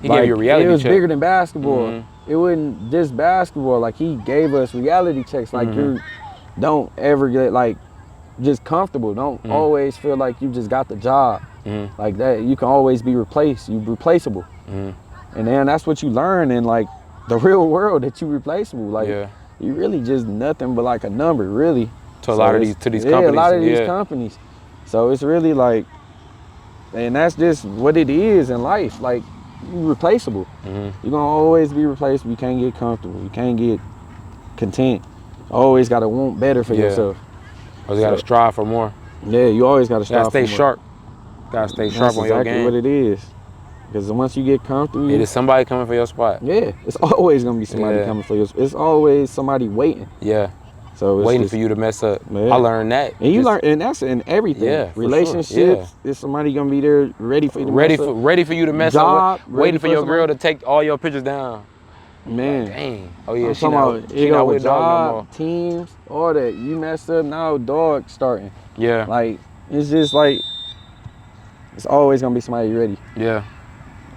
he gave you a reality check. It was bigger than basketball. It wasn't just basketball. Like he gave us reality checks. Like you don't ever get like just comfortable. Don't always feel like you just got the job like that. You can always be replaced. You replaceable. And then that's what you learn in like the real world, that you replaceable. Like you really just nothing but like a number, really. To a lot of these companies. Yeah, a lot of these companies. So it's really like, and that's just what it is in life. Like you replaceable. You're gonna always be replaceable. You can't get comfortable. You can't get content. Always gotta want better for yourself. Always gotta strive for more. Yeah, you always gotta strive for more. Stay sharp. Gotta stay sharp on your game. That's exactly what it is. Because once you get comfortable, it is somebody coming for your spot. Yeah, it's always gonna be somebody coming for you. It's always somebody waiting. Yeah. So it's waiting for you to mess up. I learned that. And you learn, and that's in everything. Yeah, relationships. Sure. Is somebody gonna be there ready for you to mess up? Ready for you to mess up. Waiting for your girl to take all your pictures down. Man. Like, dang. Oh yeah, she not with dog no more. Teams, all that. You messed up, now dog starting. Yeah. Like it's just like it's always gonna be somebody ready. Yeah.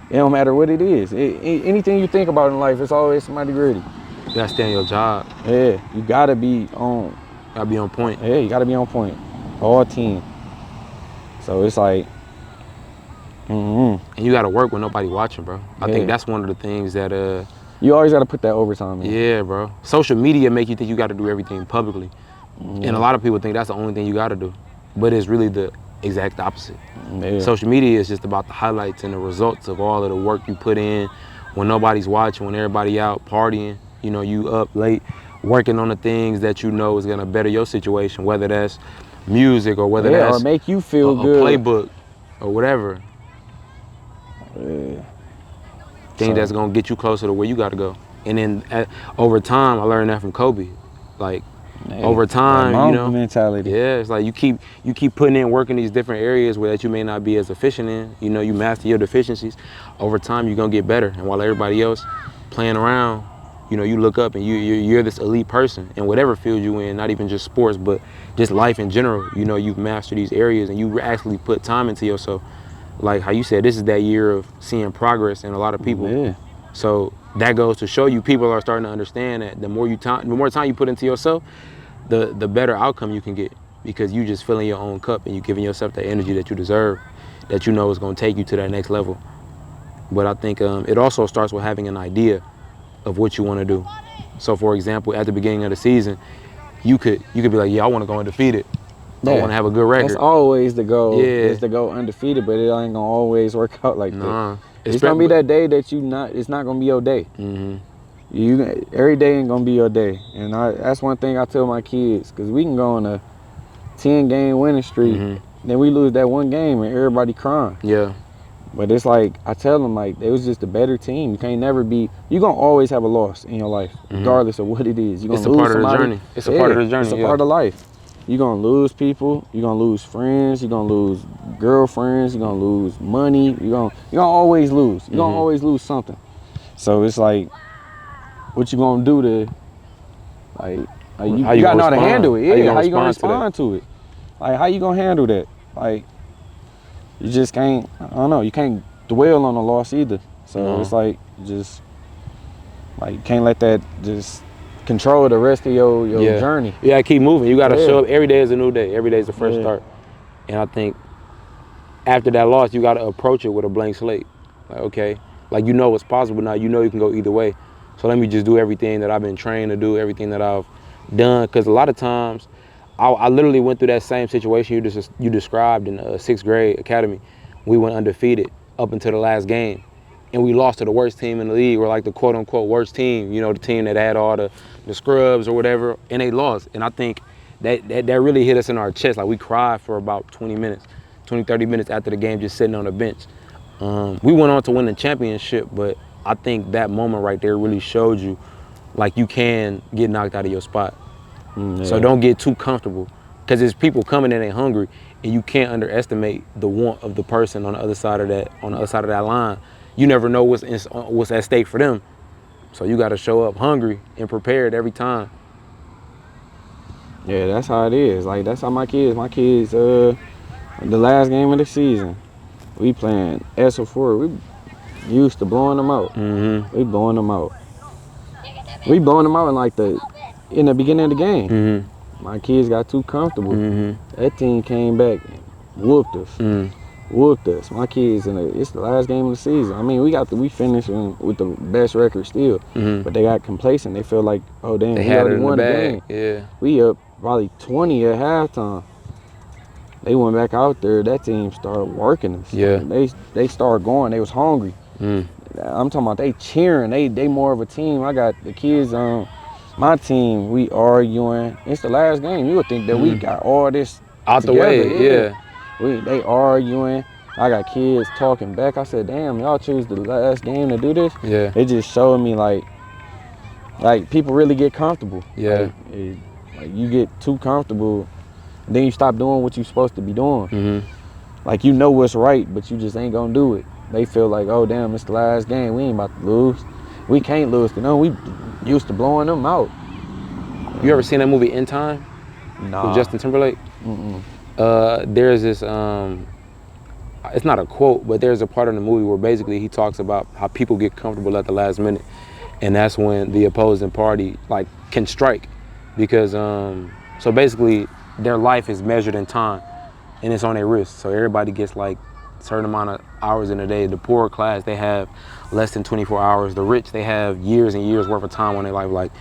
It don't matter what it is. Anything you think about in life, it's always somebody greedy. You gotta stay on your job. Yeah, you gotta be on. Gotta be on point. Yeah, you gotta be on point. All team. So it's like, And you gotta work when nobody watching, bro. I Yeah. think that's one of the things that you always gotta put that overtime in. yeah, bro. Social media make you think you gotta do everything publicly. And a lot of people think that's the only thing you gotta do. But it's really the exact opposite. Yeah. Social media is just about the highlights and the results of all of the work you put in when nobody's watching, when everybody out partying, you know, you up late working on the things that you know is gonna better your situation, whether that's music or whether that's or make you feel a good. playbook or whatever. Yeah. Thing that's gonna get you closer to where you gotta go. And then over time, I learned that from Kobe. Like over time, you know, mentality. yeah, it's like you keep putting in work in these different areas where that you may not be as efficient in. You know, you master your deficiencies. Over time, you're gonna get better. And while everybody else playing around, you know, you look up and you're this elite person in whatever field you in, not even just sports, but just life in general. You know, you've mastered these areas and you actually put time into yourself. Like how you said, this is that year of seeing progress in a lot of people. Yeah. So that goes to show you people are starting to understand that the more time you put into yourself, the better outcome you can get, because you just filling your own cup and you giving yourself the energy that you deserve, that you know is going to take you to that next level. But I think it also starts with having an idea of what you want to do. So for example, at the beginning of the season, you could be like, yeah, I want to go undefeated. I want to have a good record. That's always the goal. Yeah. Is to go undefeated, but it ain't gonna always work out like Nah. that. It's gonna be that day that it's not gonna be your day. Every day ain't gonna be your day, and that's one thing I tell my kids, because we can go on a 10-game winning streak, then we lose that one game and everybody crying. Yeah. But it's like, I tell them, like, it was just a better team. You can't never be, you're gonna always have a loss in your life, regardless of what it is. You're gonna lose part of the somebody. journey. It's a part of the journey. It's a part of life. You're gonna lose people, you're gonna lose friends, you're gonna lose girlfriends, you're gonna lose money, you're gonna always lose. You're gonna always lose something. So it's like, what you gonna do to, like you gotta know how to handle it. Yeah, how you gonna respond to it? Like, how you gonna handle that? Like, you just can't, I don't know, you can't dwell on a loss either. So it's like, just, like, you can't let that just control the rest of your journey. You gotta keep moving. You gotta show up. Every day is a new day. Every day is a fresh start. And I think after that loss, you gotta approach it with a blank slate. Like, okay, like, you know what's possible now. You know you can go either way. So let me just do everything that I've been trained to do, everything that I've done. Because a lot of times, I literally went through that same situation you described in 6th grade academy. We went undefeated up until the last game. And we lost to the worst team in the league, or like the quote unquote worst team, you know, the team that had all the scrubs or whatever, and they lost. And I think that really hit us in our chest. Like, we cried for about 30 minutes after the game, just sitting on the bench. We went on to win the championship, but I think that moment right there really showed you, like, you can get knocked out of your spot. So don't get too comfortable, because there's people coming in and hungry, and you can't underestimate the want of the person on the other side of that line. You never know what's at stake for them. So you got to show up hungry and prepared every time. Yeah, that's how it is. Like, that's how my kids, the last game of the season, we playing SO4. We used to blowing them out. We blowing them out. We blowing them out in the beginning of the game. My kids got too comfortable. That team came back and whooped us. Whooped us. My kids, it's the last game of the season. I mean, we finished with the best record still, but they got complacent. They felt like, oh damn, we already won the game. Yeah. We up probably 20 at halftime. They went back out there. That team started working us. Yeah. They started going. They was hungry. I'm talking about they cheering. They more of a team. I got the kids on my team. We arguing. It's the last game. You would think that we got all this out together. the way. Yeah. They arguing. I got kids talking back. I said, damn, y'all choose the last game to do this? Yeah. It just showed me like people really get comfortable. Yeah. Like you get too comfortable, and then you stop doing what you're supposed to be doing. Like, you know what's right, but you just ain't gonna do it. They feel like, oh damn, it's the last game. We ain't about to lose. We can't lose. We used to blowing them out. You ever seen that movie In Time? Nah. With Justin Timberlake? There's this, I it's not a quote, but there's a part in the movie where basically he talks about how people get comfortable at the last minute, and that's when the opposing party like can strike, because so basically their life is measured in time, and it's on their wrist. So everybody gets like a certain amount of hours in a day. The poor class, they have less than 24 hours. The rich, they have years and years worth of time on their life, like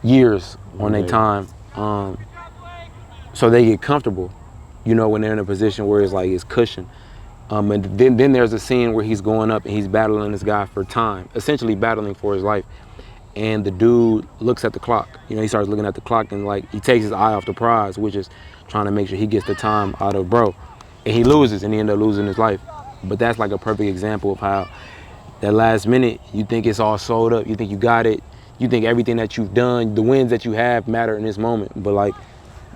years on their time. So they get comfortable, you know, when they're in a position where it's like it's cushion. And then there's a scene where he's going up and he's battling this guy for time, essentially battling for his life. And the dude looks at the clock. You know, he starts looking at the clock and like he takes his eye off the prize, which is trying to make sure he gets the time out of bro. And he loses, and he ends up losing his life. But that's like a perfect example of how that last minute, you think it's all sold up, you think you got it, you think everything that you've done, the wins that you have matter in this moment. But like,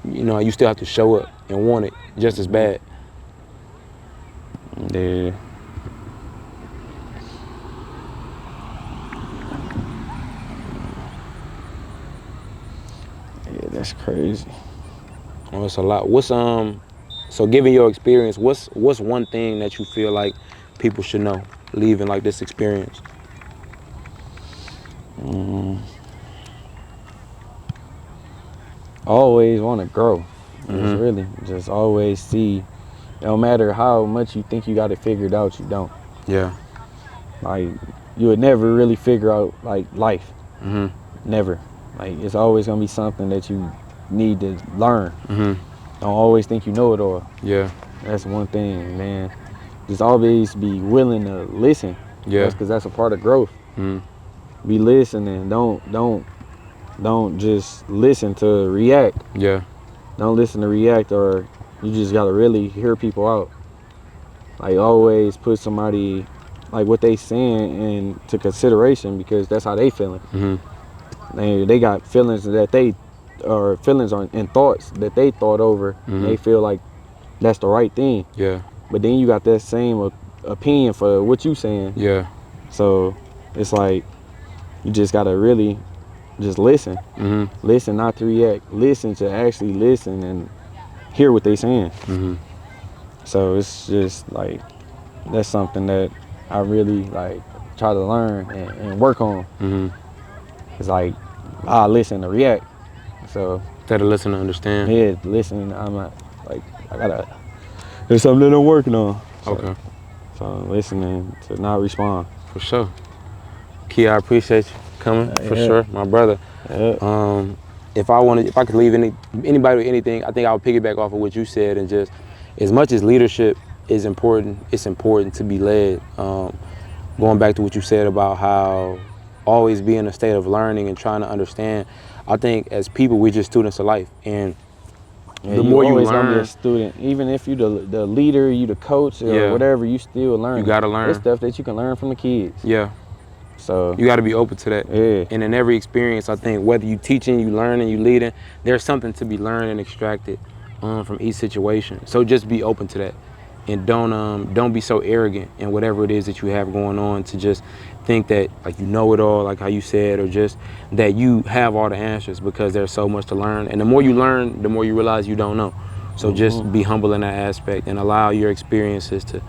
you know, you still have to show up and want it just as bad. Yeah. Yeah, that's crazy. Oh, it's a lot. What's so given your experience, what's one thing that you feel like people should know leaving like this experience? Always want to grow. Just really, just always see. No matter how much you think you got it figured out, you don't. Yeah. Like, you would never really figure out like life. Never. Like, it's always gonna be something that you need to learn. Don't always think you know it all. Yeah. That's one thing, man. Just always be willing to listen. Yeah. Because that's a part of growth. Be listening. Don't just listen to react. Yeah. Don't listen to react, or you just gotta really hear people out. Like, always put somebody, like what they saying into consideration, because that's how they feeling. They got feelings that they, or feelings and thoughts that they thought over, and they feel like that's the right thing. Yeah. But then you got that same opinion for what you saying. Yeah. So it's like, you just gotta really just listen. Listen, not to react. Listen to actually listen and hear what they saying. So it's just like, that's something that I really like try to learn and work on. It's like, I listen to react. So Instead of listen to understand. yeah, listen. I'm not like, there's something that I'm working on. So, Okay. So listening to not respond. For sure. Key, I appreciate you coming, for Yeah. sure, my brother. Yeah. If I could leave anybody with anything, I think I would piggyback off of what you said, and just, as much as leadership is important, it's important to be led. Going back to what you said about how always be in a state of learning and trying to understand, I think as people, we're just students of life, and Yeah, the more you always gonna be learn, a student. Even if you the leader, you the coach, or Yeah. whatever, you still learn. You gotta learn. There's stuff that you can learn from the kids. yeah, So you got to be open to that. yeah. And in every experience, I think whether you teaching, you learning, you leading, there's something to be learned and extracted from each situation. So just be open to that, and don't be so arrogant in whatever it is that you have going on, to just think that like you know it all, like how you said, or just that you have all the answers, because there's so much to learn. And the more you learn, the more you realize you don't know. So just be humble in that aspect and allow your experiences to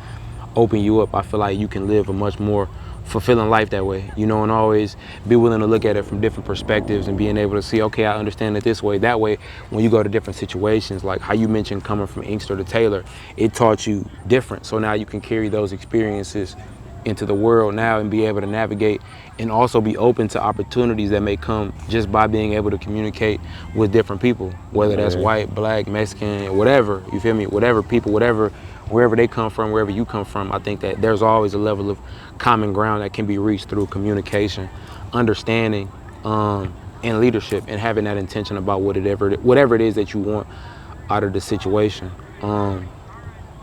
open you up. I feel like you can live a much more fulfilling life that way, you know, and always be willing to look at it from different perspectives and being able to see, okay, I understand it this way, that way. When you go to different situations, like how you mentioned coming from Inkster to Taylor, it taught you different. So now you can carry those experiences into the world now and be able to navigate, and also be open to opportunities that may come just by being able to communicate with different people, whether that's white, black, Mexican, whatever, you feel me, whatever people, wherever they come from, wherever you come from. I think that there's always a level of common ground that can be reached through communication, understanding, and leadership, and having that intention about whatever it is that you want out of the situation.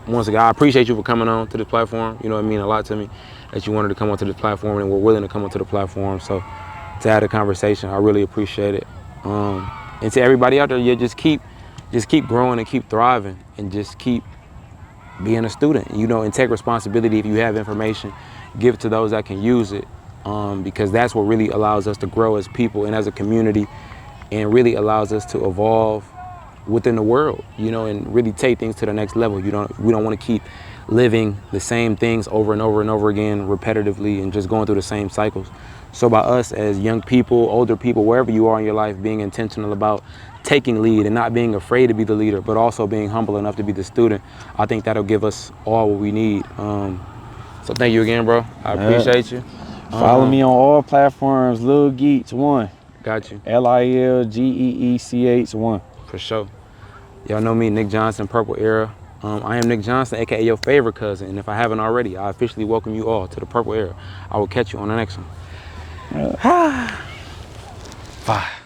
Once again, I appreciate you for coming on to this platform. You know, it means a lot to me that you wanted to come onto this platform and were willing to come onto the platform. So to have a conversation, I really appreciate it. And to everybody out there, yeah, just keep growing and keep thriving, and just keep being a student, you know, and take responsibility. If you have information, give it to those that can use it, because that's what really allows us to grow as people and as a community, and really allows us to evolve within the world, you know, and really take things to the next level. We don't want to keep living the same things over and over and over again repetitively and just going through the same cycles. So by us as young people, older people, wherever you are in your life, being intentional about taking lead and not being afraid to be the leader, but also being humble enough to be the student, I think that'll give us all what we need. So thank you again, bro. I appreciate you. Follow me on all platforms, Lil Geets 1. Got you. LILGEECH1. For sure. Y'all know me, Nick Johnson, Purple Era. I am Nick Johnson, aka your favorite cousin. And if I haven't already, I officially welcome you all to the Purple Era. I will catch you on the next one. 5.